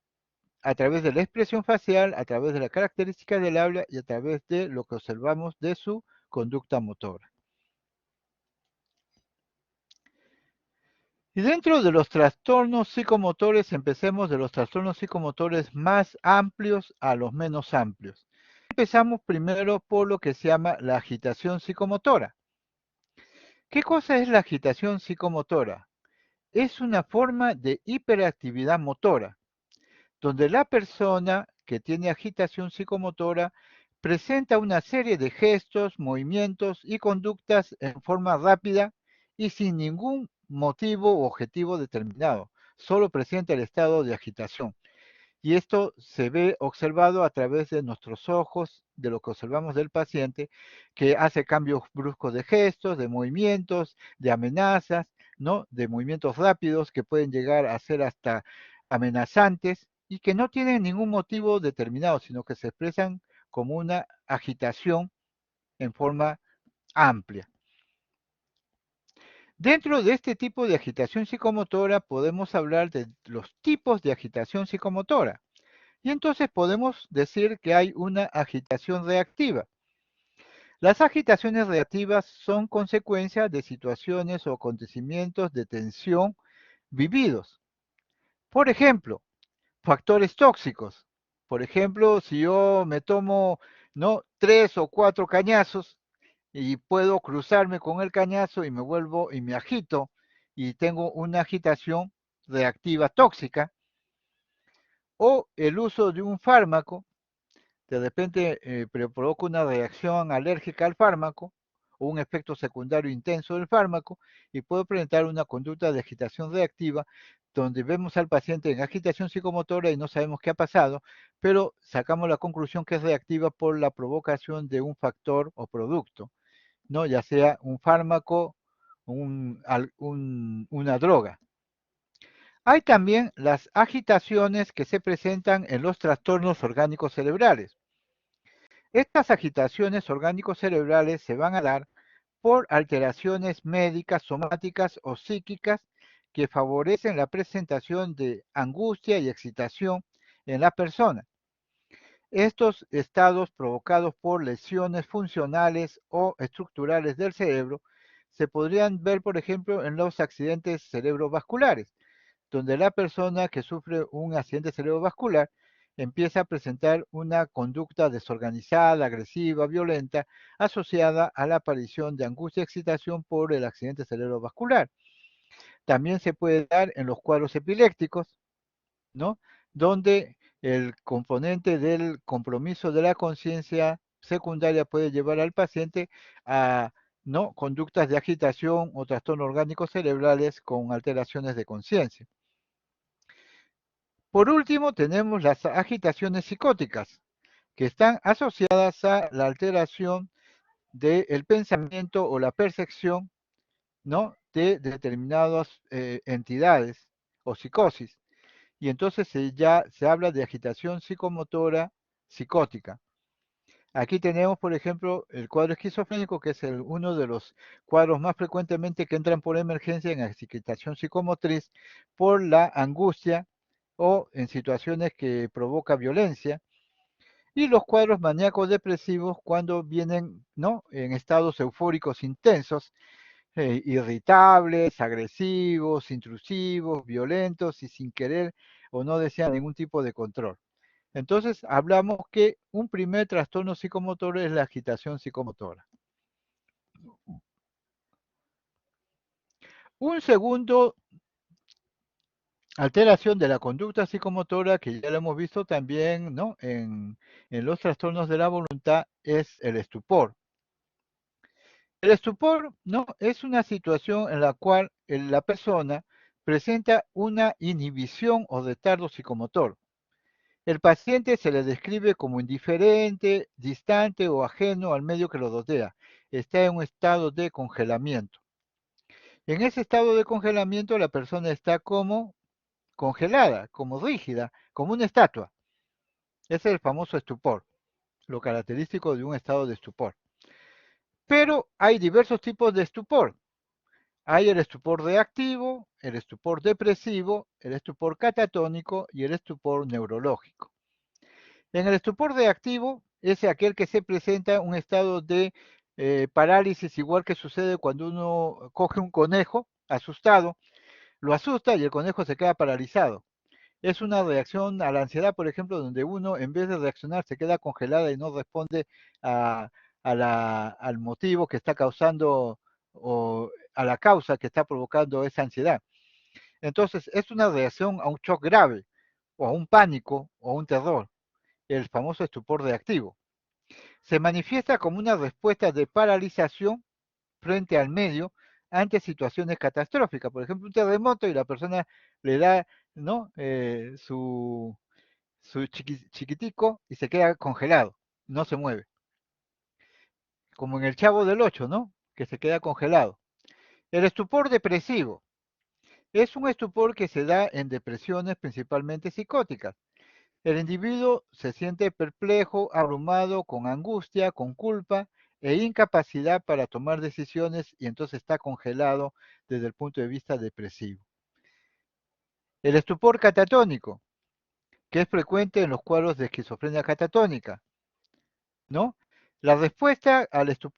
a través de la expresión facial, a través de la característica del habla y a través de lo que observamos de su conducta motora. Y dentro de los trastornos psicomotores, empecemos de los trastornos psicomotores más amplios a los menos amplios. Empezamos primero por lo que se llama la agitación psicomotora. ¿Qué cosa es la agitación psicomotora? Es una forma de hiperactividad motora, donde la persona que tiene agitación psicomotora presenta una serie de gestos, movimientos y conductas en forma rápida y sin ningún motivo u objetivo determinado. Solo presenta el estado de agitación. Y esto se ve observado a través de nuestros ojos, de lo que observamos del paciente, que hace cambios bruscos de gestos, de movimientos, de amenazas, ¿no?, de movimientos rápidos que pueden llegar a ser hasta amenazantes y que no tienen ningún motivo determinado, sino que se expresan como una agitación en forma amplia. Dentro de este tipo de agitación psicomotora podemos hablar de los tipos de agitación psicomotora. Y entonces podemos decir que hay una agitación reactiva. Las agitaciones reactivas son consecuencia de situaciones o acontecimientos de tensión vividos. Por ejemplo, factores tóxicos. Por ejemplo, si yo me tomo, ¿no?, 3 o 4 cañazos y puedo cruzarme con el cañazo y me vuelvo y me agito y tengo una agitación reactiva tóxica, o el uso de un fármaco de repente provoca una reacción alérgica al fármaco o un efecto secundario intenso del fármaco y puede presentar una conducta de agitación reactiva donde vemos al paciente en agitación psicomotora y no sabemos qué ha pasado, pero sacamos la conclusión que es reactiva por la provocación de un factor o producto, ¿no?, ya sea un fármaco, una droga. Hay también las agitaciones que se presentan en los trastornos orgánicos cerebrales. Estas agitaciones orgánicos cerebrales se van a dar por alteraciones médicas, somáticas o psíquicas que favorecen la presentación de angustia y excitación en la persona. Estos estados provocados por lesiones funcionales o estructurales del cerebro se podrían ver, por ejemplo, en los accidentes cerebrovasculares, donde la persona que sufre un accidente cerebrovascular empieza a presentar una conducta desorganizada, agresiva, violenta, asociada a la aparición de angustia y excitación por el accidente cerebrovascular. También se puede dar en los cuadros epilépticos, ¿no?, donde el componente del compromiso de la conciencia secundaria puede llevar al paciente a, ¿no?, conductas de agitación o trastornos orgánicos cerebrales con alteraciones de conciencia. Por último, tenemos las agitaciones psicóticas, que están asociadas a la alteración del pensamiento o la percepción, ¿no?, de determinadas entidades o psicosis. Y entonces ya se habla de agitación psicomotora psicótica. Aquí tenemos, por ejemplo, el cuadro esquizofrénico, que es uno de los cuadros más frecuentemente que entran por emergencia en agitación psicomotriz por la angustia o en situaciones que provoca violencia. Y los cuadros maníacos depresivos cuando vienen, ¿no?, en estados eufóricos intensos, irritables, agresivos, intrusivos, violentos y sin querer o no desean ningún tipo de control. Entonces, hablamos que un primer trastorno psicomotor es la agitación psicomotora. Un segundo alteración de la conducta psicomotora, que ya lo hemos visto también, ¿no?, en los trastornos de la voluntad, es el estupor. El estupor, ¿no?, es una situación en la cual la persona presenta una inhibición o retardo psicomotor. El paciente se le describe como indiferente, distante o ajeno al medio que lo rodea. Está en un estado de congelamiento. En ese estado de congelamiento la persona está como congelada, como rígida, como una estatua. Ese es el famoso estupor, lo característico de un estado de estupor. Pero hay diversos tipos de estupor. Hay el estupor reactivo, el estupor depresivo, el estupor catatónico y el estupor neurológico. En el estupor reactivo es aquel que se presenta un estado de parálisis, igual que sucede cuando uno coge un conejo asustado, lo asusta y el conejo se queda paralizado. Es una reacción a la ansiedad, por ejemplo, donde uno en vez de reaccionar se queda congelada y no responde a, al motivo que está causando o a la causa que está provocando esa ansiedad. Entonces, es una reacción a un shock grave o a un pánico o a un terror, el famoso estupor reactivo. Se manifiesta como una respuesta de paralización frente al medio ante situaciones catastróficas. Por ejemplo, un terremoto y la persona le da, ¿no?, su chiquitico y se queda congelado, no se mueve. Como en el Chavo del Ocho, ¿no?, que se queda congelado. El estupor depresivo es un estupor que se da en depresiones principalmente psicóticas. El individuo se siente perplejo, abrumado, con angustia, con culpa e incapacidad para tomar decisiones y entonces está congelado desde el punto de vista depresivo. El estupor catatónico, que es frecuente en los cuadros de esquizofrenia catatónica, ¿no? La respuesta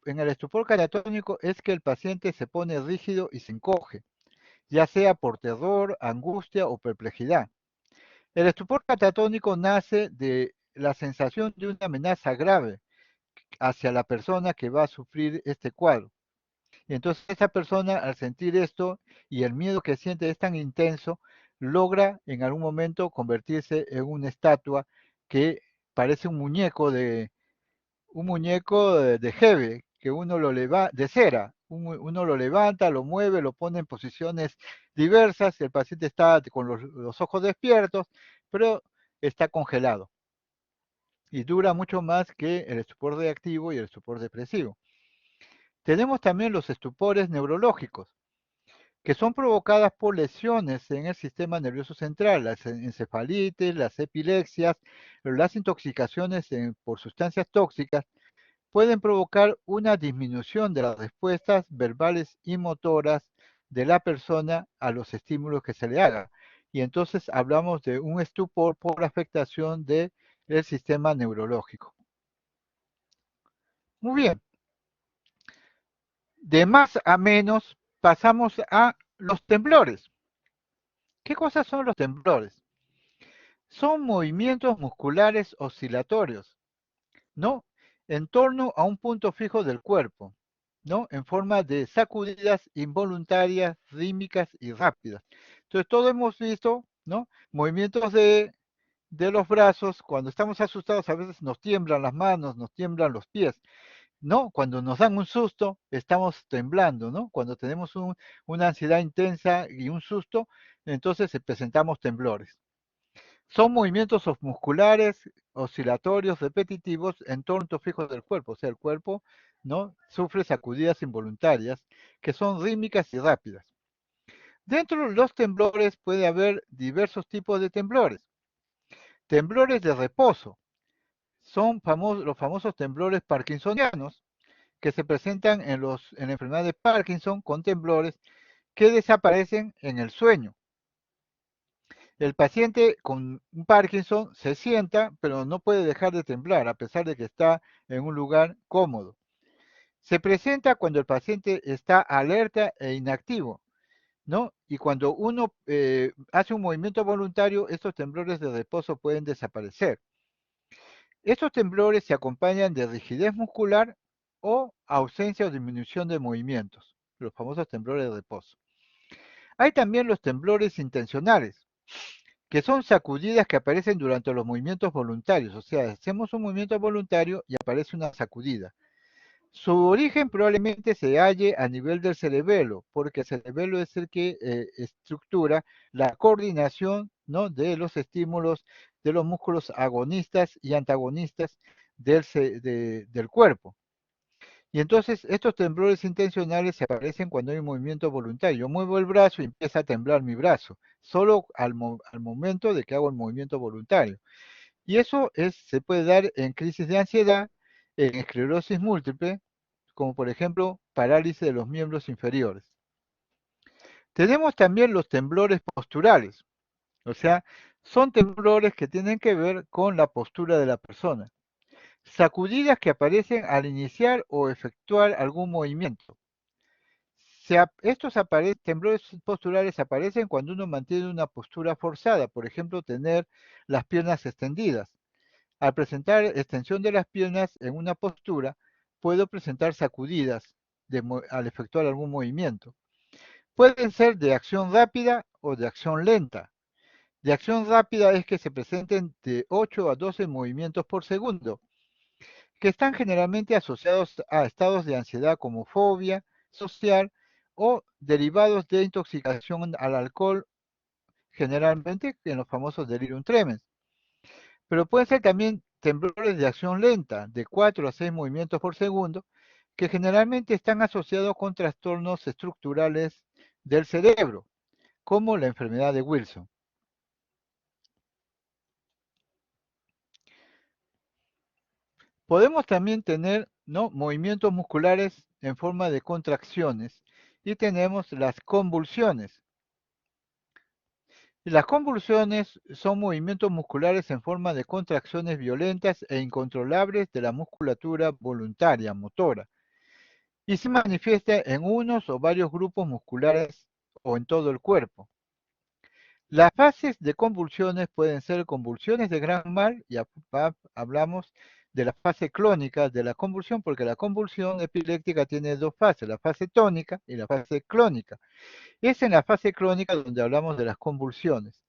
en el estupor catatónico es que el paciente se pone rígido y se encoge, ya sea por terror, angustia o perplejidad. El estupor catatónico nace de la sensación de una amenaza grave hacia la persona que va a sufrir este cuadro. Y entonces esa persona, al sentir esto y el miedo que siente es tan intenso, logra en algún momento convertirse en una estatua que parece un muñeco de jeve, que uno lo levanta, de cera, uno lo levanta, lo mueve, lo pone en posiciones diversas, el paciente está con los ojos despiertos, pero está congelado y dura mucho más que el estupor reactivo y el estupor depresivo. Tenemos también los estupores neurológicos, que son provocadas por lesiones en el sistema nervioso central, las encefalitis, las epilepsias, las intoxicaciones por sustancias tóxicas, pueden provocar una disminución de las respuestas verbales y motoras de la persona a los estímulos que se le haga. Y entonces hablamos de un estupor por afectación del sistema neurológico. Muy bien. De más a menos pasamos a los temblores. ¿Qué cosas son los temblores? Son movimientos musculares oscilatorios, ¿no?, en torno a un punto fijo del cuerpo, ¿no?, en forma de sacudidas involuntarias, rítmicas y rápidas. Entonces, todos hemos visto, ¿no?, movimientos de los brazos. Cuando estamos asustados a veces nos tiemblan las manos, nos tiemblan los pies, ¿no? Cuando nos dan un susto, estamos temblando, ¿no? Cuando tenemos una ansiedad intensa y un susto, entonces presentamos temblores. Son movimientos musculares, oscilatorios, repetitivos en torno fijo del cuerpo. O sea, el cuerpo, ¿no?, sufre sacudidas involuntarias que son rítmicas y rápidas. Dentro de los temblores puede haber diversos tipos de temblores. Temblores de reposo son los famosos temblores parkinsonianos que se presentan en la enfermedad de Parkinson con temblores que desaparecen en el sueño. El paciente con un Parkinson se sienta, pero no puede dejar de temblar a pesar de que está en un lugar cómodo. Se presenta cuando el paciente está alerta e inactivo, ¿no? Y cuando uno hace un movimiento voluntario, estos temblores de reposo pueden desaparecer. Estos temblores se acompañan de rigidez muscular o ausencia o disminución de movimientos, los famosos temblores de reposo. Hay también los temblores intencionales, que son sacudidas que aparecen durante los movimientos voluntarios, o sea, hacemos un movimiento voluntario y aparece una sacudida. Su origen probablemente se halle a nivel del cerebelo, porque el cerebelo es el que estructura la coordinación, ¿no?, de los estímulos de los músculos agonistas y antagonistas del cuerpo. Y entonces estos temblores intencionales se aparecen cuando hay un movimiento voluntario. Yo muevo el brazo y empieza a temblar mi brazo, solo al momento de que hago el movimiento voluntario. Y eso se puede dar en crisis de ansiedad, en esclerosis múltiple, como por ejemplo parálisis de los miembros inferiores. Tenemos también los temblores posturales, o sea, son temblores que tienen que ver con la postura de la persona. Sacudidas que aparecen al iniciar o efectuar algún movimiento. Estos temblores posturales aparecen cuando uno mantiene una postura forzada, por ejemplo, tener las piernas extendidas. Al presentar extensión de las piernas en una postura, puedo presentar sacudidas al efectuar algún movimiento. Pueden ser de acción rápida o de acción lenta. De acción rápida es que se presenten de 8 a 12 movimientos por segundo, que están generalmente asociados a estados de ansiedad como fobia social o derivados de intoxicación al alcohol, generalmente en los famosos delirium tremens. Pero pueden ser también temblores de acción lenta, de 4 a 6 movimientos por segundo, que generalmente están asociados con trastornos estructurales del cerebro, como la enfermedad de Wilson. Podemos también tener, ¿no?, movimientos musculares en forma de contracciones y tenemos las convulsiones. Las convulsiones son movimientos musculares en forma de contracciones violentas e incontrolables de la musculatura voluntaria, motora, y se manifiesta en unos o varios grupos musculares o en todo el cuerpo. Las fases de convulsiones pueden ser convulsiones de gran mal, y hablamos de la fase clónica de la convulsión, porque la convulsión epiléptica tiene dos fases, la fase tónica y la fase clónica. Es en la fase clónica donde hablamos de las convulsiones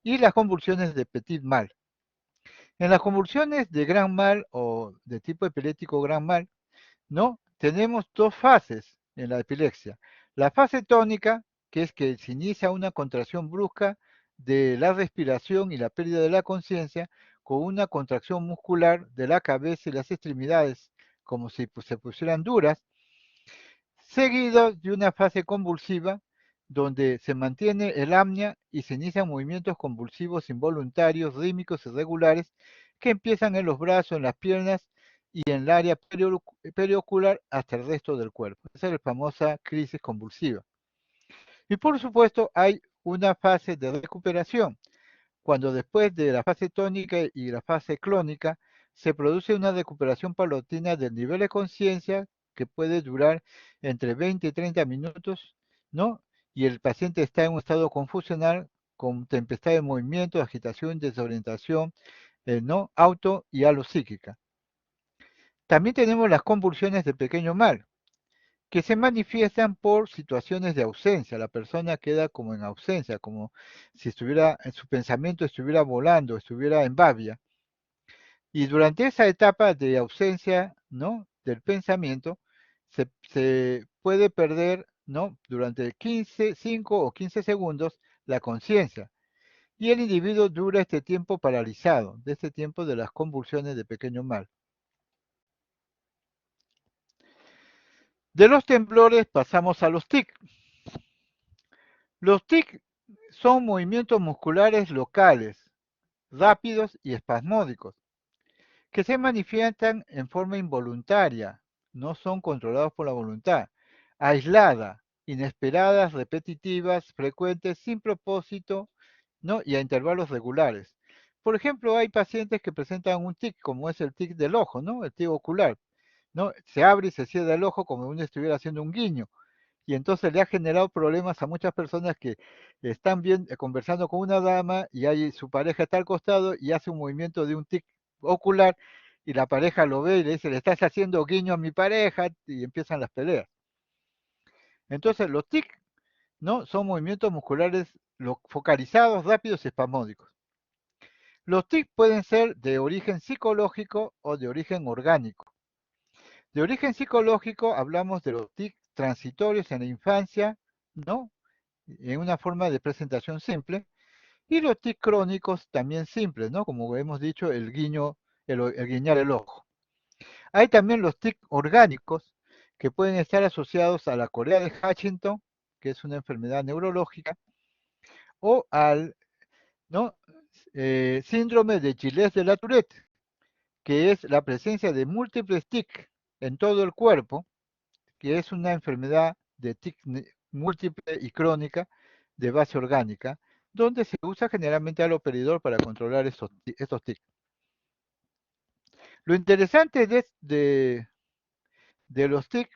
y las convulsiones de petit mal. En las convulsiones de gran mal o de tipo epiléptico gran mal, ¿no?, tenemos dos fases en la epilepsia. La fase tónica, que es que se inicia una contracción brusca de la respiración y la pérdida de la conciencia, con una contracción muscular de la cabeza y las extremidades, como si se pusieran duras, seguido de una fase convulsiva, donde se mantiene el apnea y se inician movimientos convulsivos involuntarios, rítmicos y regulares, que empiezan en los brazos, en las piernas y en el área periocular hasta el resto del cuerpo. Esa es la famosa crisis convulsiva. Y por supuesto hay una fase de recuperación, cuando después de la fase tónica y la fase clónica se produce una recuperación paulatina del nivel de conciencia que puede durar entre 20 y 30 minutos, ¿no? Y el paciente está en un estado confusional con tempestad de movimiento, agitación, desorientación, ¿no?, auto y alopsíquica. También tenemos las convulsiones de pequeño mal, que se manifiestan por situaciones de ausencia. La persona queda como en ausencia, como si en su pensamiento estuviera volando, estuviera en babia. Y durante esa etapa de ausencia, ¿no?, del pensamiento, se puede perder, ¿no?, durante 5 o 15 segundos la conciencia. Y el individuo dura este tiempo paralizado, de este tiempo de las convulsiones de pequeño mal. De los temblores pasamos a los TIC. Los TIC son movimientos musculares locales, rápidos y espasmódicos, que se manifiestan en forma involuntaria, no son controlados por la voluntad, aislada, inesperadas, repetitivas, frecuentes, sin propósito, ¿no? Y a intervalos regulares. Por ejemplo, hay pacientes que presentan un tic, como es el tic del ojo, ¿no? El tic ocular, ¿no? Se abre y se cierra el ojo como si uno estuviera haciendo un guiño. Y entonces le ha generado problemas a muchas personas que están bien conversando con una dama y hay, su pareja está al costado y hace un movimiento de un tic ocular y la pareja lo ve y le dice, le estás haciendo guiño a mi pareja y empiezan las peleas. Entonces los tics, ¿no? Son movimientos musculares focalizados, rápidos y espasmódicos. Los tics pueden ser de origen psicológico o de origen orgánico. De origen psicológico hablamos de los tics transitorios en la infancia, ¿no? En una forma de presentación simple, y los tics crónicos también simples, ¿no? Como hemos dicho, el guiño, el guiñar el ojo. Hay también los tics orgánicos que pueden estar asociados a la corea de Huntington, que es una enfermedad neurológica, o al, ¿no? Síndrome de Gilles de la Tourette, que es la presencia de múltiples tics en todo el cuerpo, que es una enfermedad de tic múltiple y crónica de base orgánica, donde se usa generalmente al operador para controlar estos tics. Lo interesante de los tics,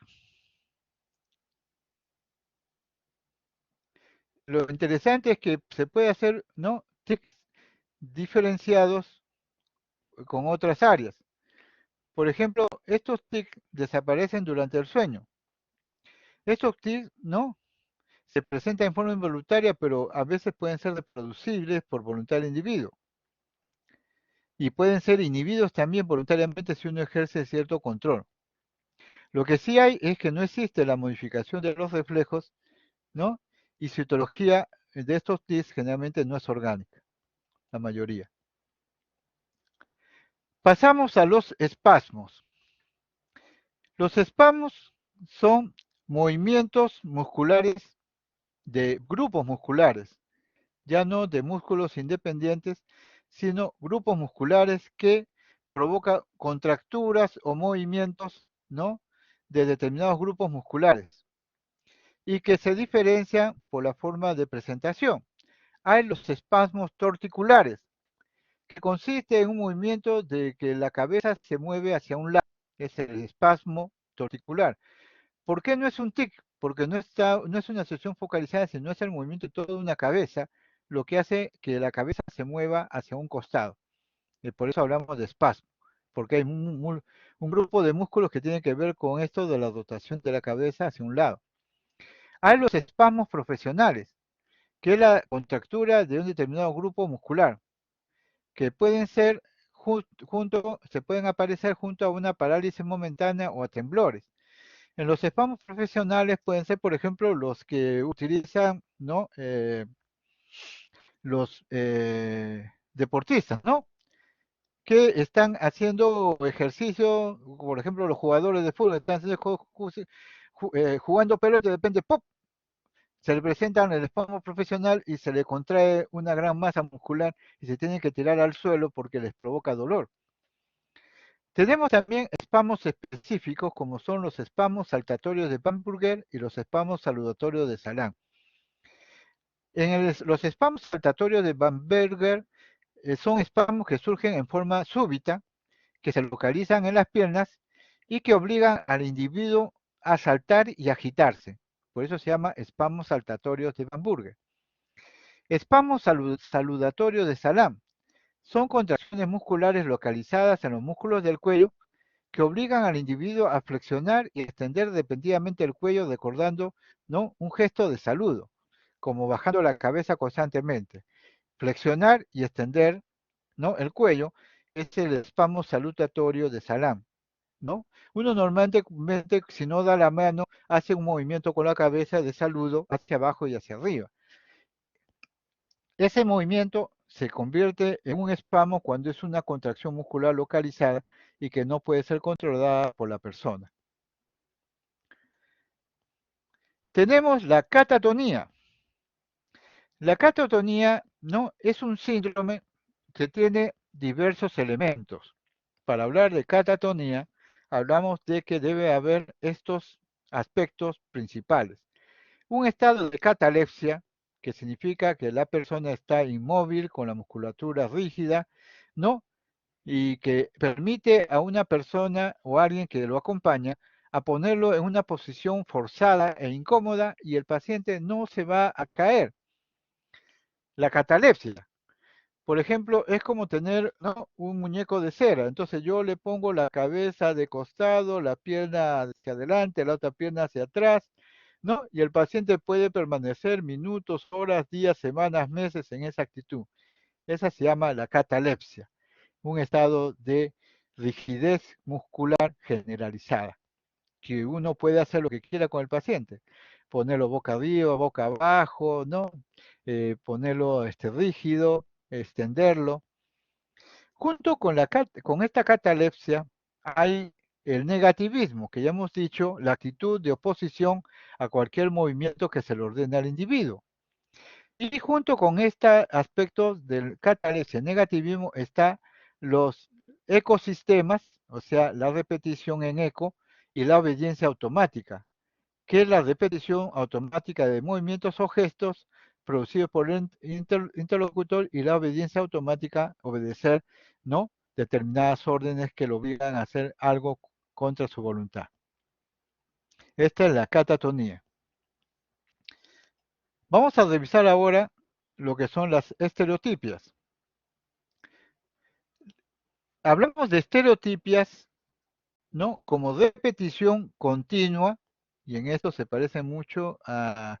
lo interesante es que se puede hacer, ¿no? Tics diferenciados con otras áreas. Por ejemplo, estos tics desaparecen durante el sueño. Estos tics, ¿no? Se presentan en forma involuntaria, pero a veces pueden ser reproducibles por voluntad del individuo. Y pueden ser inhibidos también voluntariamente si uno ejerce cierto control. Lo que sí hay es que no existe la modificación de los reflejos, ¿no? Y citología de estos tics generalmente no es orgánica, la mayoría. Pasamos a los espasmos. Los espasmos son movimientos musculares de grupos musculares, ya no de músculos independientes, sino grupos musculares que provocan contracturas o movimientos, ¿no? De determinados grupos musculares y que se diferencian por la forma de presentación. Hay los espasmos torticulares, que consiste en un movimiento de que la cabeza se mueve hacia un lado, es el espasmo torticular. ¿Por qué no es un tic? Porque no es una sesión focalizada, sino es el movimiento de toda una cabeza, lo que hace que la cabeza se mueva hacia un costado. Y por eso hablamos de espasmo, porque hay un grupo de músculos que tienen que ver con esto de la rotación de la cabeza hacia un lado. Hay los espasmos profesionales, que es la contractura de un determinado grupo muscular, que pueden ser se pueden aparecer junto a una parálisis momentánea o a temblores. En los espasmos profesionales pueden ser, por ejemplo, los que utilizan, ¿no? Los deportistas, ¿no? Que están haciendo ejercicio, por ejemplo, los jugadores de fútbol están jugando pelota y de repente ¡pop! Se le presentan el espasmo profesional y se le contrae una gran masa muscular y se tienen que tirar al suelo porque les provoca dolor. Tenemos también espasmos específicos como son los espasmos saltatorios de Bamberger y los espasmos saludatorios de Salam. Los espasmos saltatorios de Bamberger son espasmos que surgen en forma súbita, que se localizan en las piernas y que obligan al individuo a saltar y agitarse. Por eso se llama espasmos saltatorios de Bamberger. Espasmos saludatorios de Salam son contracciones musculares localizadas en los músculos del cuello que obligan al individuo a flexionar y extender repentinamente el cuello recordando, ¿no? Un gesto de saludo, como bajando la cabeza constantemente. Flexionar y extender, ¿no? El cuello es el espasmo salutatorio de Salam, ¿no? Uno normalmente, si no da la mano, hace un movimiento con la cabeza de saludo hacia abajo y hacia arriba. Ese movimiento se convierte en un espasmo cuando es una contracción muscular localizada y que no puede ser controlada por la persona. Tenemos la catatonía. La catatonía, ¿no? Es un síndrome que tiene diversos elementos. para hablar de catatonía, hablamos de que debe haber estos aspectos principales. Un estado de catalepsia, que significa que la persona está inmóvil, con la musculatura rígida, ¿no? Y que permite a una persona o alguien que lo acompaña a ponerlo en una posición forzada e incómoda y el paciente no se va a caer. La catalepsia, por ejemplo, es como tener, ¿no?, un muñeco de cera. Entonces yo le pongo la cabeza de costado, la pierna hacia adelante, la otra pierna hacia atrás, ¿no? Y el paciente puede permanecer minutos, horas, días, semanas, meses en esa actitud. Esa se llama la catalepsia, un estado de rigidez muscular generalizada, que uno puede hacer lo que quiera con el paciente, ponerlo boca arriba, boca abajo, ¿no? Ponerlo rígido, extenderlo. Junto con, con esta catalepsia hay el negativismo, que ya hemos dicho, la actitud de oposición a cualquier movimiento que se le ordene al individuo. Y junto con este aspecto del catalepsia negativismo está los ecosistemas, o sea, la repetición en eco y la obediencia automática, que es la repetición automática de movimientos o gestos producidos por el interlocutor y la obediencia automática, obedecer, ¿no?, determinadas órdenes que lo obligan a hacer algo contra su voluntad. Esta es la catatonía. Vamos a revisar ahora lo que son las estereotipias. Hablamos de estereotipias, ¿no?, como repetición continua, y en esto se parece mucho a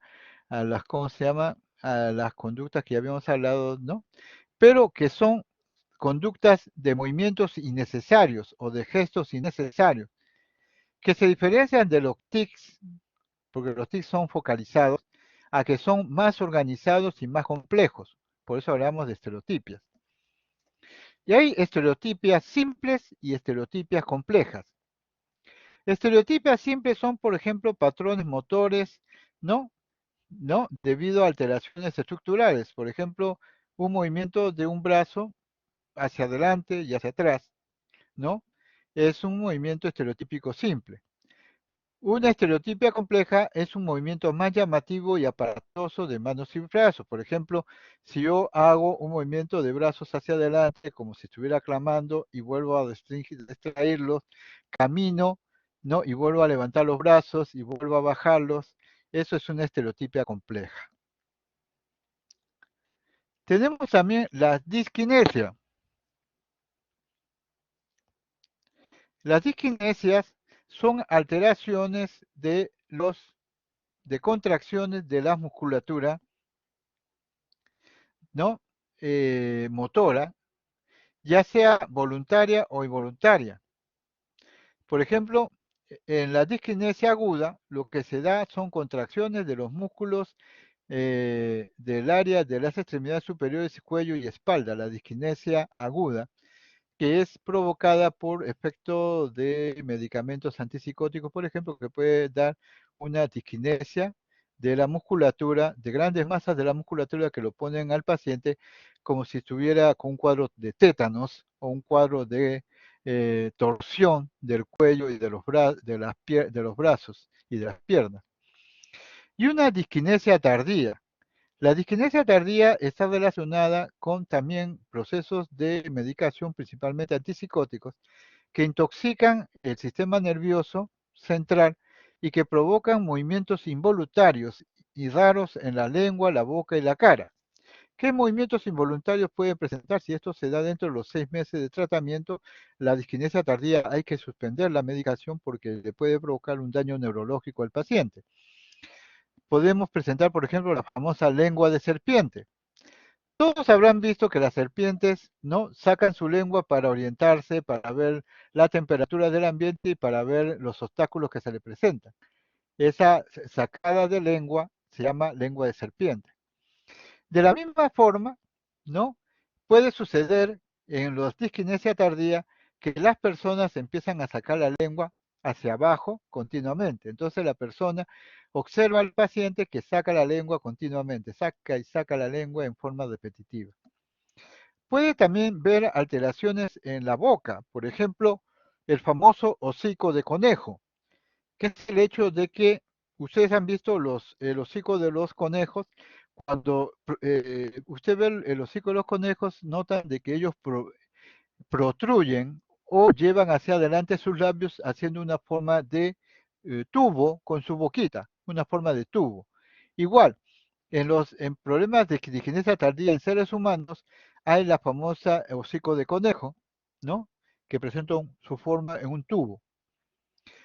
las, ¿cómo se llama?, a las conductas que ya habíamos hablado, ¿no? Pero que son conductas de movimientos innecesarios o de gestos innecesarios, que se diferencian de los tics, porque los tics son focalizados, a que son más organizados y más complejos. Por eso hablamos de estereotipias. Y hay estereotipias simples y estereotipias complejas. Estereotipias simples son, por ejemplo, patrones motores, ¿no? ¿No? Debido a alteraciones estructurales. Por ejemplo, un movimiento de un brazo hacia adelante y hacia atrás, ¿no? Es un movimiento estereotípico simple. Una estereotipia compleja es un movimiento más llamativo y aparatoso de manos y brazos. Por ejemplo, si yo hago un movimiento de brazos hacia adelante, como si estuviera clamando, y vuelvo a distraerlos, camino, ¿no?, y vuelvo a levantar los brazos y vuelvo a bajarlos, eso es una estereotipia compleja. Tenemos también la disquinesia. Las disquinesias son alteraciones de contracciones de la musculatura, ¿no?, motora, ya sea voluntaria o involuntaria. Por ejemplo, en la disquinesia aguda, lo que se da son contracciones de los músculos del área de las extremidades superiores, cuello y espalda, la disquinesia aguda, que es provocada por efecto de medicamentos antipsicóticos, por ejemplo, que puede dar una disquinesia de la musculatura, de grandes masas de la musculatura que lo ponen al paciente como si estuviera con un cuadro de tétanos o un cuadro de torsión del cuello y de los brazos y de las piernas. Y una disquinesia tardía. La disquinesia tardía está relacionada con también procesos de medicación, principalmente antipsicóticos, que intoxican el sistema nervioso central y que provocan movimientos involuntarios y raros en la lengua, la boca y la cara. ¿Qué movimientos involuntarios pueden presentar si esto se da dentro de los 6 meses de tratamiento? La disquinesia tardía hay que suspender la medicación porque le puede provocar un daño neurológico al paciente. Podemos presentar, por ejemplo, la famosa lengua de serpiente. Todos habrán visto que las serpientes, ¿no?, sacan su lengua para orientarse, para ver la temperatura del ambiente y para ver los obstáculos que se le presentan. Esa sacada de lengua se llama lengua de serpiente. De la misma forma, ¿no?, puede suceder en los disquinesia tardía que las personas empiezan a sacar la lengua hacia abajo continuamente. Entonces la persona observa al paciente que saca la lengua continuamente, saca y saca la lengua en forma repetitiva. puede también ver alteraciones en la boca, por ejemplo, el famoso hocico de conejo, que es el hecho de que ustedes han visto el hocico de los conejos. Cuando usted ve el hocico de los conejos, notan de que ellos protruyen o llevan hacia adelante sus labios haciendo una forma de tubo con su boquita, una forma de tubo. Igual, en problemas de diginesia tardía en seres humanos hay la famosa hocico de conejo, ¿no? Que presenta su forma en un tubo.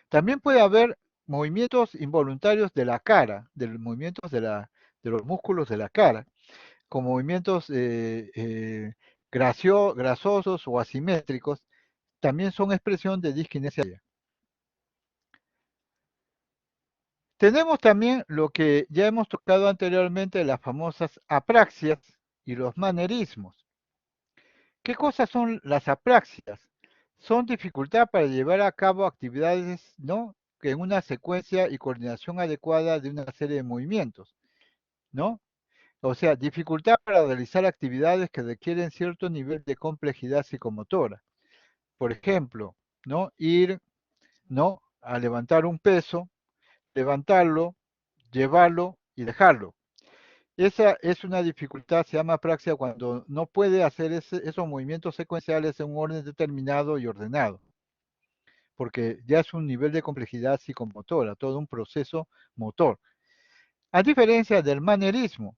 También puede haber movimientos involuntarios de la cara, de los movimientos de los músculos de la cara, con movimientos grasosos o asimétricos, también son expresión de disquinesia. Tenemos también lo que ya hemos tocado anteriormente, las famosas apraxias y los manerismos. ¿Qué cosas son las apraxias? Son dificultad para llevar a cabo actividades, ¿no? Que en una secuencia y coordinación adecuada de una serie de movimientos, ¿no? O sea, dificultad para realizar actividades que requieren cierto nivel de complejidad psicomotora. Por ejemplo, ¿no? Ir, ¿no? A levantar un peso, levantarlo, llevarlo y dejarlo. Esa es una dificultad, se llama apraxia, cuando no puede hacer esos movimientos secuenciales en un orden determinado y ordenado, porque ya es un nivel de complejidad psicomotora, todo un proceso motor. A diferencia del manierismo.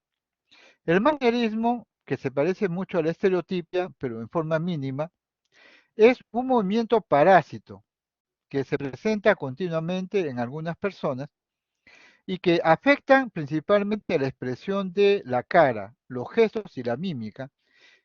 El manierismo, que se parece mucho a la estereotipia, pero en forma mínima, es un movimiento parásito que se presenta continuamente en algunas personas y que afectan principalmente la expresión de la cara, los gestos y la mímica,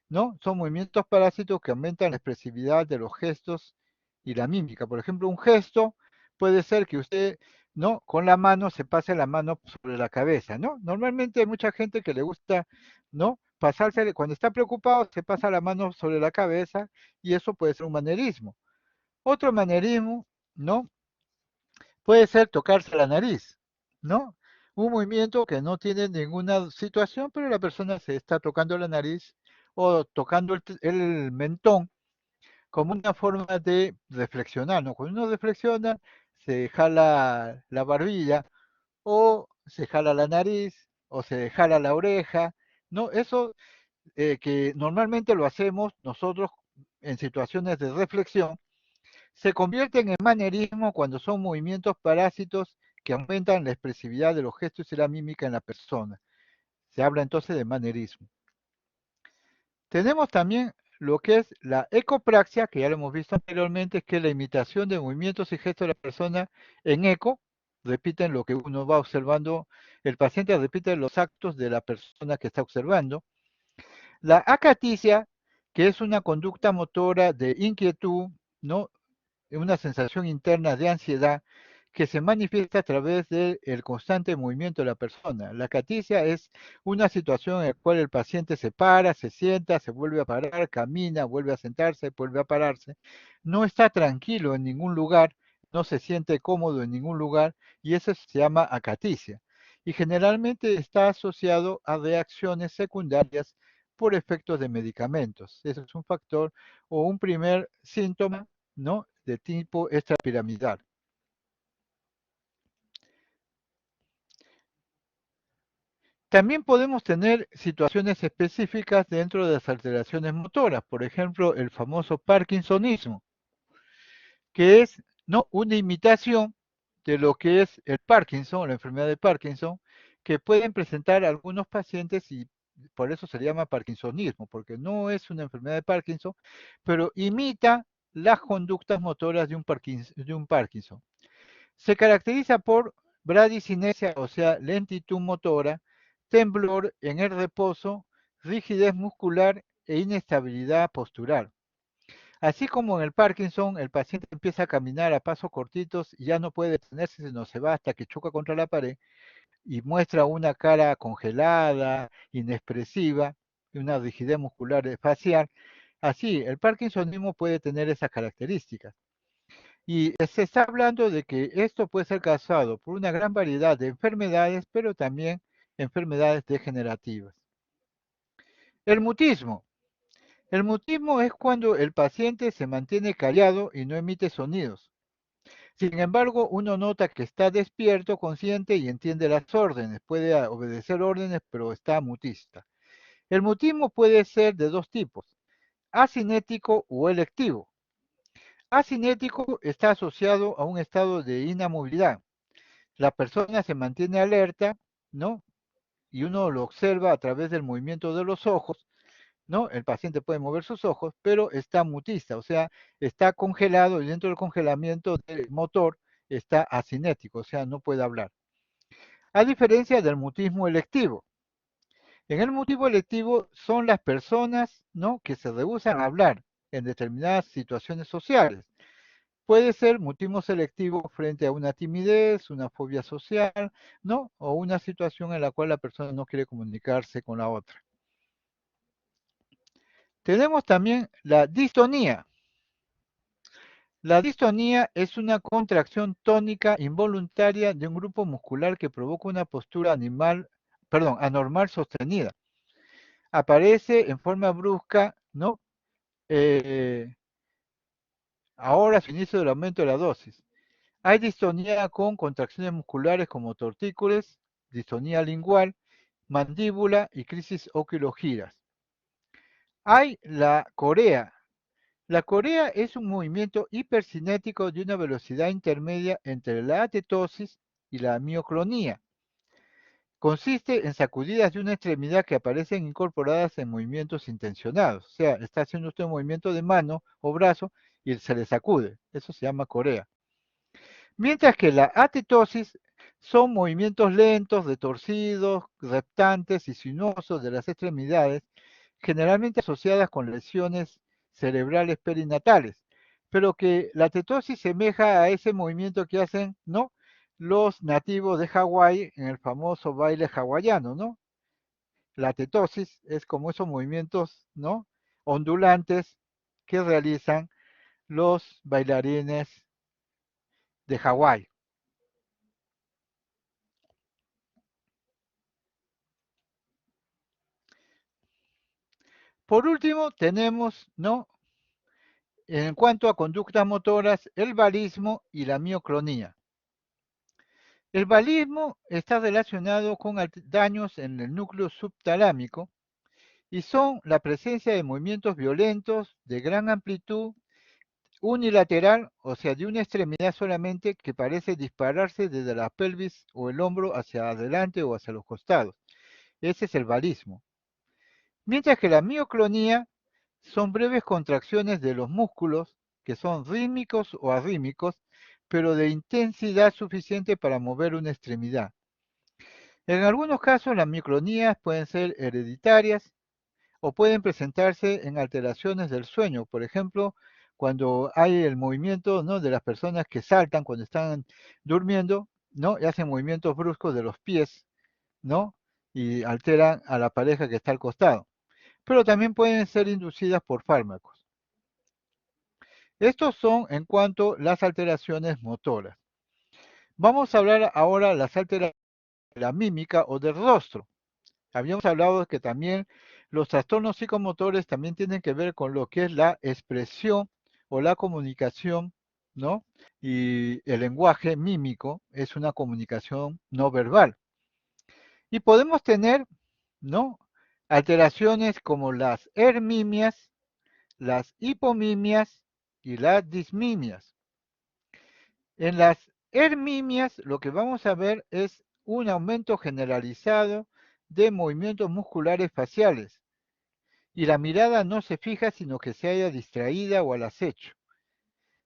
¿no? Son movimientos parásitos que aumentan la expresividad de los gestos y la mímica. Por ejemplo, un gesto puede ser que usted, ¿no? Con la mano se pase la mano sobre la cabeza, ¿no? Normalmente hay mucha gente que le gusta, ¿no? Pasarse, cuando está preocupado, se pasa la mano sobre la cabeza y eso puede ser un manerismo. Otro manerismo, ¿no? Puede ser tocarse la nariz, ¿no? Un movimiento que no tiene ninguna situación, pero la persona se está tocando la nariz o tocando el mentón como una forma de reflexionar, ¿no? Cuando uno reflexiona, se jala la barbilla o se jala la nariz o se jala la oreja, ¿no? Eso que normalmente lo hacemos nosotros en situaciones de reflexión, se convierten en manierismo cuando son movimientos parásitos que aumentan la expresividad de los gestos y la mímica en la persona. Se habla entonces de manierismo. Tenemos también lo que es la ecopraxia, que ya lo hemos visto anteriormente, que es la imitación de movimientos y gestos de la persona en eco. Repiten lo que uno va observando, el paciente repite los actos de la persona que está observando. La acaticia, que es una conducta motora de inquietud, ¿no? Una sensación interna de ansiedad que se manifiesta a través del constante movimiento de la persona. La acaticia es una situación en la cual el paciente se para, se sienta, se vuelve a parar, camina, vuelve a sentarse, vuelve a pararse. No está tranquilo en ningún lugar, no se siente cómodo en ningún lugar y eso se llama acaticia. Y generalmente está asociado a reacciones secundarias por efectos de medicamentos. Ese es un factor o un primer síntoma, ¿no? De tipo extrapiramidal. También podemos tener situaciones específicas dentro de las alteraciones motoras, por ejemplo, el famoso parkinsonismo, que es, ¿no? Una imitación de lo que es el Parkinson, la enfermedad de Parkinson, que pueden presentar algunos pacientes y por eso se llama parkinsonismo, porque no es una enfermedad de Parkinson, pero imita las conductas motoras de un Parkinson. Se caracteriza por bradicinesia, o sea, lentitud motora, temblor en el reposo, rigidez muscular e inestabilidad postural. Así como en el Parkinson, el paciente empieza a caminar a pasos cortitos y ya no puede detenerse, sino se va hasta que choca contra la pared y muestra una cara congelada, inexpresiva, y una rigidez muscular facial. Así, el Parkinsonismo puede tener esas características. Y se está hablando de que esto puede ser causado por una gran variedad de enfermedades, pero también enfermedades degenerativas. El mutismo. El mutismo es cuando el paciente se mantiene callado y no emite sonidos. Sin embargo, uno nota que está despierto, consciente y entiende las órdenes. Puede obedecer órdenes, pero está mutista. El mutismo puede ser de dos tipos, asinético o electivo. Asinético está asociado a un estado de inamovilidad. La persona se mantiene alerta, ¿no? Y uno lo observa a través del movimiento de los ojos, ¿no? El paciente puede mover sus ojos, pero está mutista, o sea, está congelado y dentro del congelamiento del motor está asinético, o sea, no puede hablar. A diferencia del mutismo electivo. En el mutismo electivo son las personas, ¿no?, que se rehúsan a hablar en determinadas situaciones sociales. Puede ser mutismo selectivo frente a una timidez, una fobia social, ¿no? O una situación en la cual la persona no quiere comunicarse con la otra. Tenemos también la distonía. La distonía es una contracción tónica involuntaria de un grupo muscular que provoca una postura anormal sostenida. Aparece en forma brusca, ¿no? Ahora, su inicio del aumento de la dosis. Hay distonía con contracciones musculares como tortícolis, distonía lingual, mandíbula y crisis oculogiras. Hay la corea. La corea es un movimiento hipercinético de una velocidad intermedia entre la atetosis y la mioclonía. Consiste en sacudidas de una extremidad que aparecen incorporadas en movimientos intencionados. O sea, está haciendo usted un movimiento de mano o brazo y se le sacude. Eso se llama corea. Mientras que la atetosis son movimientos lentos, retorcidos, reptantes y sinuosos de las extremidades, generalmente asociadas con lesiones cerebrales perinatales, pero que la atetosis semeja a ese movimiento que hacen, ¿no?, los nativos de Hawái en el famoso baile hawaiano, ¿no? La atetosis es como esos movimientos, ¿no?, ondulantes que realizan los bailarines de Hawái. Por último, tenemos, ¿no?, en cuanto a conductas motoras, el balismo y la mioclonía. El balismo está relacionado con daños en el núcleo subtalámico y son la presencia de movimientos violentos de gran amplitud unilateral, o sea, de una extremidad solamente que parece dispararse desde la pelvis o el hombro hacia adelante o hacia los costados. Ese es el balismo. Mientras que la mioclonía son breves contracciones de los músculos que son rítmicos o arrítmicos, pero de intensidad suficiente para mover una extremidad. En algunos casos las mioclonías pueden ser hereditarias o pueden presentarse en alteraciones del sueño, por ejemplo, cuando hay el movimiento, ¿no?, de las personas que saltan cuando están durmiendo, ¿no?, y hacen movimientos bruscos de los pies, ¿no?, y alteran a la pareja que está al costado. Pero también pueden ser inducidas por fármacos. Estos son en cuanto a las alteraciones motoras. Vamos a hablar ahora de las alteraciones de la mímica o del rostro. Habíamos hablado de que también los trastornos psicomotores también tienen que ver con lo que es la expresión o la comunicación, ¿no? Y el lenguaje mímico es una comunicación no verbal. Y podemos tener, ¿no?, alteraciones como las ermimias, las hipomimias y las dismimias. En las ermimias lo que vamos a ver es un aumento generalizado de movimientos musculares faciales y la mirada no se fija sino que se halla distraída o al acecho.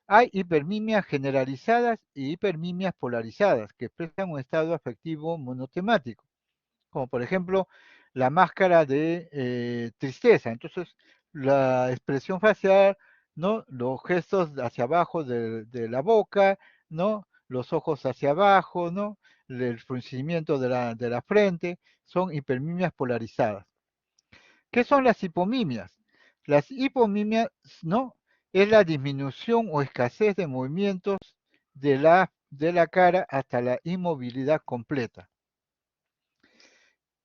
Hay hipermimias generalizadas y hipermimias polarizadas que expresan un estado afectivo monotemático, como por ejemplo la máscara de tristeza. Entonces, la expresión facial, ¿no?, los gestos hacia abajo de la boca, ¿no?, los ojos hacia abajo, ¿no?, el fruncimiento de la frente, son hipermimias polarizadas. ¿Qué son las hipomimias? Las hipomimias, ¿no?, es la disminución o escasez de movimientos de la cara hasta la inmovilidad completa.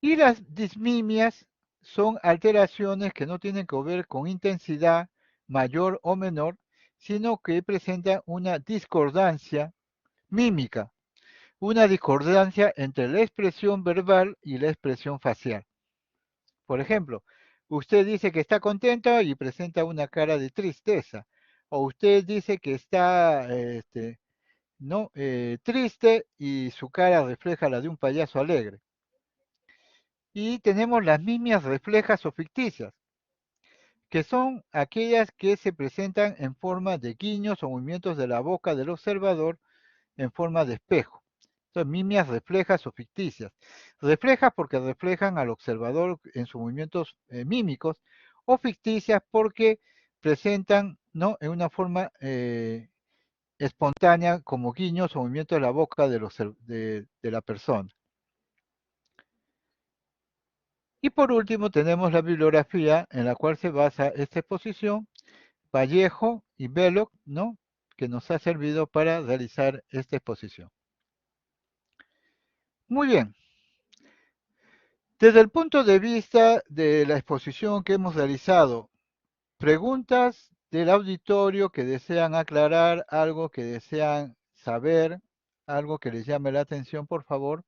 Y las dismimias son alteraciones que no tienen que ver con intensidad mayor o menor, sino que presentan una discordancia mímica, una discordancia entre la expresión verbal y la expresión facial. Por ejemplo, usted dice que está contento y presenta una cara de tristeza, o usted dice que está ¿no? Triste y su cara refleja la de un payaso alegre. Y tenemos las mimias reflejas o ficticias, que son aquellas que se presentan en forma de guiños o movimientos de la boca del observador en forma de espejo. Entonces, mimias reflejas o ficticias. Reflejas porque reflejan al observador en sus movimientos mímicos, o ficticias porque presentan, ¿no?, en una forma espontánea como guiños o movimientos de la boca de la persona. Y por último tenemos la bibliografía en la cual se basa esta exposición, Vallejo y Belloc, ¿no?, que nos ha servido para realizar esta exposición. Muy bien. Desde el punto de vista de la exposición que hemos realizado, preguntas del auditorio que desean aclarar, algo que desean saber, algo que les llame la atención, por favor.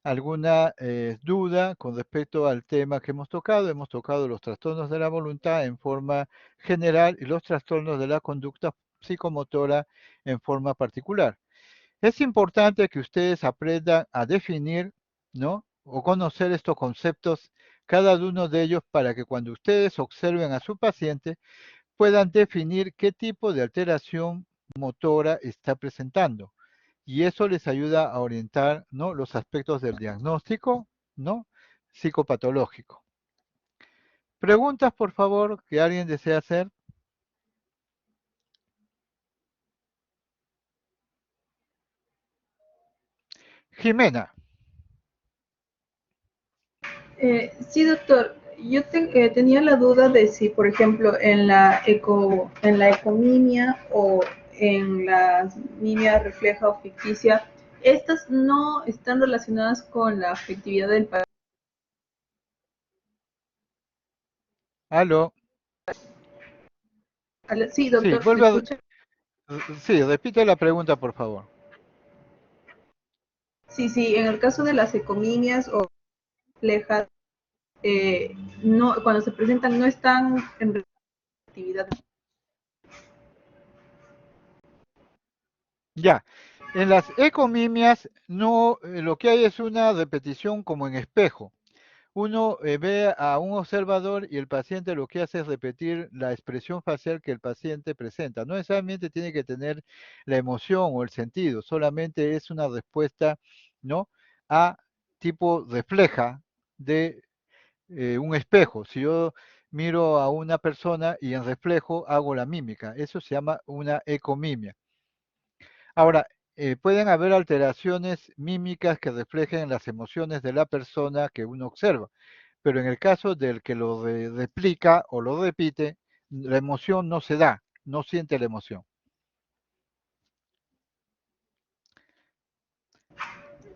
¿Alguna duda con respecto al tema que hemos tocado? Hemos tocado los trastornos de la voluntad en forma general y los trastornos de la conducta psicomotora en forma particular. Es importante que ustedes aprendan a definir, ¿no?, o conocer estos conceptos, cada uno de ellos, para que cuando ustedes observen a su paciente puedan definir qué tipo de alteración motora está presentando. Y eso les ayuda a orientar, ¿no?, los aspectos del diagnóstico, ¿no?, psicopatológico. Preguntas, por favor, que alguien desea hacer. Jimena. Sí, doctor. Yo tenía la duda de si, por ejemplo, en la ecomimia o en la mimia refleja o ficticia, estas no están relacionadas con la afectividad del paciente. Aló. Sí, Sí, doctor, ¿me escucha? sí, repite la pregunta, por favor. Sí, en el caso de las ecomimias o reflejas, no, cuando se presentan no están en actividad. Ya. En las ecomimias no, lo que hay es una repetición como en espejo. Uno ve a un observador y el paciente lo que hace es repetir la expresión facial que el paciente presenta. No necesariamente tiene que tener la emoción o el sentido, solamente es una respuesta, ¿no?, a tipo refleja de un espejo. Si yo miro a una persona y en reflejo hago la mímica, eso se llama una ecomimia. Ahora, pueden haber alteraciones mímicas que reflejen las emociones de la persona que uno observa, pero en el caso del que lo replica o lo repite, la emoción no se da, no siente la emoción.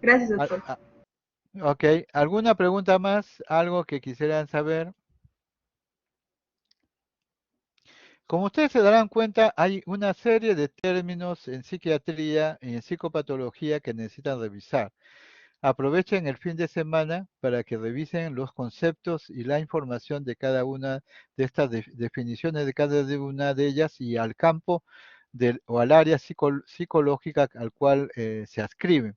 Gracias, Ah, doctor. ah, ok, ¿alguna pregunta más? ¿Algo que quisieran saber? Como ustedes se darán cuenta, hay una serie de términos en psiquiatría y en psicopatología que necesitan revisar. Aprovechen el fin de semana para que revisen los conceptos y la información de cada una de estas definiciones de cada una de ellas y al campo o al área psicológica al cual se adscriben,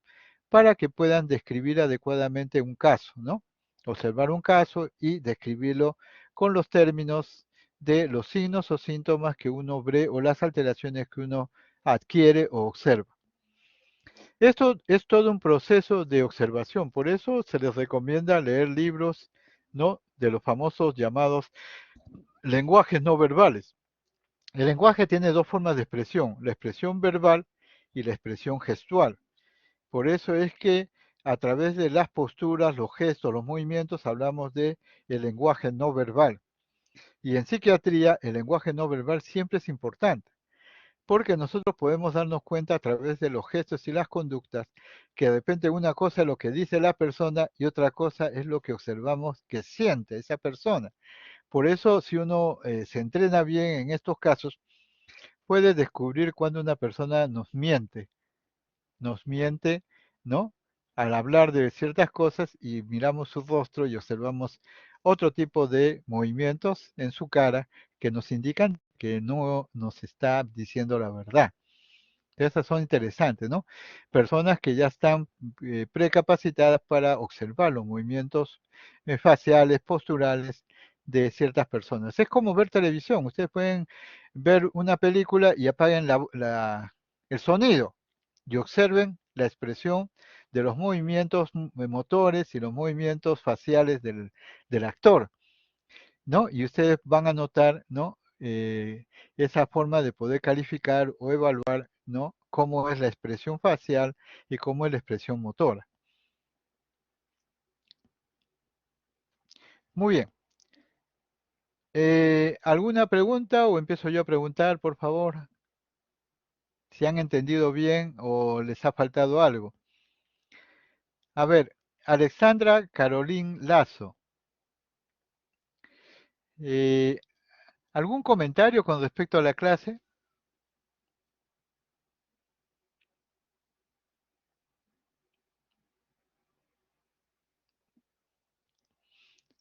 para que puedan describir adecuadamente un caso, ¿no? Observar un caso y describirlo con los términos de los signos o síntomas que uno ve o las alteraciones que uno adquiere o observa. Esto es todo un proceso de observación, por eso se les recomienda leer libros, ¿no?, de los famosos llamados lenguajes no verbales. El lenguaje tiene dos formas de expresión, la expresión verbal y la expresión gestual. Por eso es que a través de las posturas, los gestos, los movimientos, hablamos de el lenguaje no verbal. Y en psiquiatría, el lenguaje no verbal siempre es importante, porque nosotros podemos darnos cuenta a través de los gestos y las conductas que de repente una cosa es lo que dice la persona y otra cosa es lo que observamos que siente esa persona. Por eso, si uno se entrena bien en estos casos, puede descubrir cuando una persona nos miente, ¿no? Al hablar de ciertas cosas y miramos su rostro y observamos otro tipo de movimientos en su cara que nos indican que no nos está diciendo la verdad. Esas son interesantes, ¿no? Personas que ya están precapacitadas para observar los movimientos faciales, posturales de ciertas personas. Es como ver televisión. Ustedes pueden ver una película y apaguen el sonido y observen la expresión de los movimientos motores y los movimientos faciales del actor, ¿no? Y ustedes van a notar, ¿no? Esa forma de poder calificar o evaluar, ¿no? Cómo es la expresión facial y cómo es la expresión motora. Muy bien. ¿Alguna pregunta o empiezo yo a preguntar, por favor? Si han entendido bien o les ha faltado algo. A ver, Alexandra Caroline Lazo. Eh, ¿Algún comentario con respecto a la clase?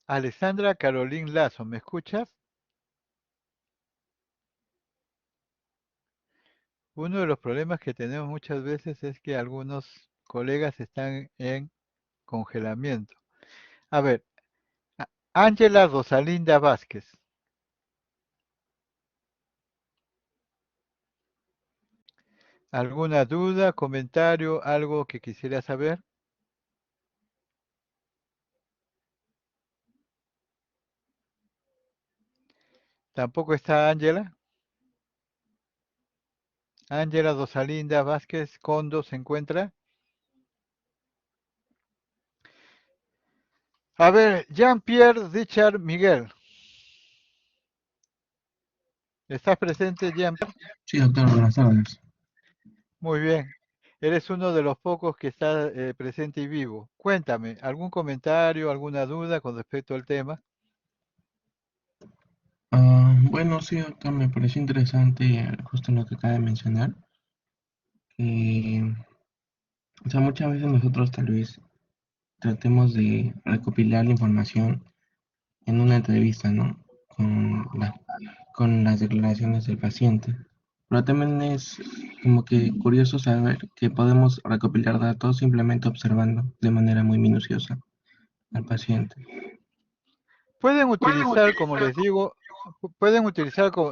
Alexandra Caroline Lazo, ¿me escuchas? Uno de los problemas que tenemos muchas veces es que algunos colegas están en congelamiento. A ver, Ángela Rosalinda Vázquez. ¿Alguna duda, comentario, algo que quisiera saber? ¿Tampoco está Ángela? Ángela Rosalinda Vázquez Condo se encuentra. A ver, Jean-Pierre Richard Miguel. ¿Estás presente, Jean-Pierre? Sí, doctor, buenas tardes. Muy bien. Eres uno de los pocos que está presente y vivo. Cuéntame, ¿algún comentario, alguna duda con respecto al tema? Bueno, sí, doctor, me pareció interesante justo lo que acaba de mencionar. Que, o sea, muchas veces nosotros tal vez tratemos de recopilar la información en una entrevista, ¿no? Con las declaraciones del paciente. Pero también es como que curioso saber que podemos recopilar datos simplemente observando de manera muy minuciosa al paciente. Pueden utilizar, como les digo,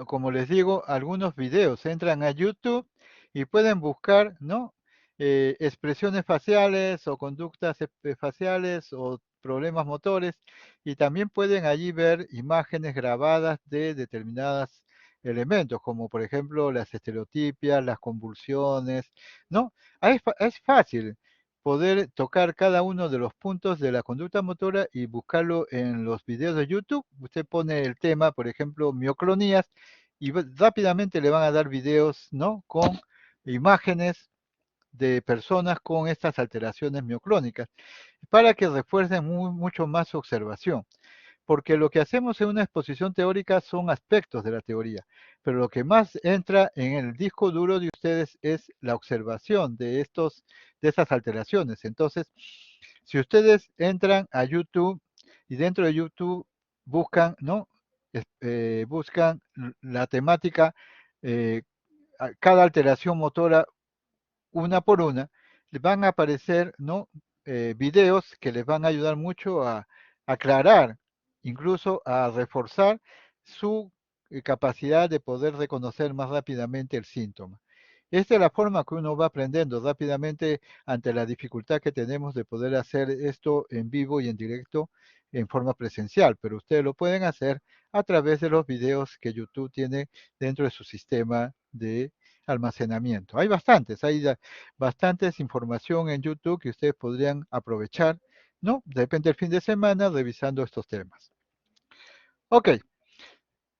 como les digo, algunos videos. Entran a YouTube y pueden buscar, ¿no? Expresiones faciales o conductas faciales o problemas motores y también pueden allí ver imágenes grabadas de determinados elementos, como por ejemplo las estereotipias, las convulsiones, ¿no? Es fácil poder tocar cada uno de los puntos de la conducta motora y buscarlo en los videos de YouTube. Usted pone el tema, por ejemplo, mioclonías, y rápidamente le van a dar videos, ¿no? Con imágenes de personas con estas alteraciones mioclónicas, para que refuercen mucho más su observación. Porque lo que hacemos en una exposición teórica son aspectos de la teoría, pero lo que más entra en el disco duro de ustedes es la observación de estas alteraciones. Entonces, si ustedes entran a YouTube y dentro de YouTube buscan, ¿no? Buscan la temática, eh, cada alteración motora una por una, les van a aparecer, ¿no? Videos que les van a ayudar mucho a aclarar, incluso a reforzar su capacidad de poder reconocer más rápidamente el síntoma. Esta es la forma que uno va aprendiendo rápidamente ante la dificultad que tenemos de poder hacer esto en vivo y en directo en forma presencial, pero ustedes lo pueden hacer a través de los videos que YouTube tiene dentro de su sistema de almacenamiento. Hay bastantes información en YouTube que ustedes podrían aprovechar, ¿no? De repente el fin de semana revisando estos temas. Ok,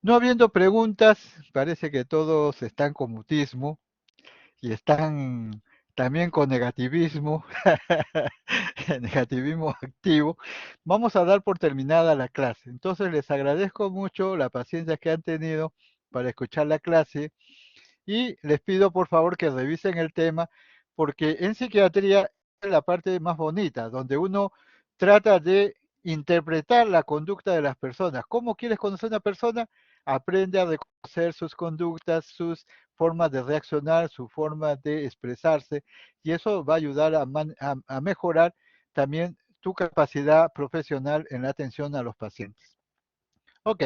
No habiendo preguntas, parece que todos están con mutismo y están también con negativismo, negativismo activo. Vamos a dar por terminada la clase. Entonces les agradezco mucho la paciencia que han tenido para escuchar la clase y les pido por favor que revisen el tema porque en psiquiatría es la parte más bonita, donde uno trata de interpretar la conducta de las personas. ¿Cómo quieres conocer a una persona? Aprende a reconocer sus conductas, sus formas de reaccionar, su forma de expresarse, y eso va a ayudar a mejorar también tu capacidad profesional en la atención a los pacientes. Ok,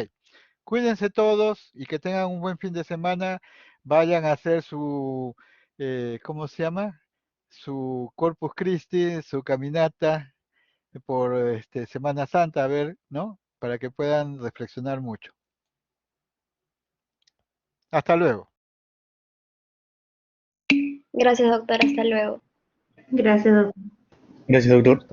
cuídense todos y que tengan un buen fin de semana. Vayan a hacer su, ¿cómo se llama? Su Corpus Christi, su caminata por Semana Santa, a ver, ¿no? Para que puedan reflexionar mucho. Hasta luego. Gracias, doctor. Hasta luego. Gracias, doctor. Gracias, doctor.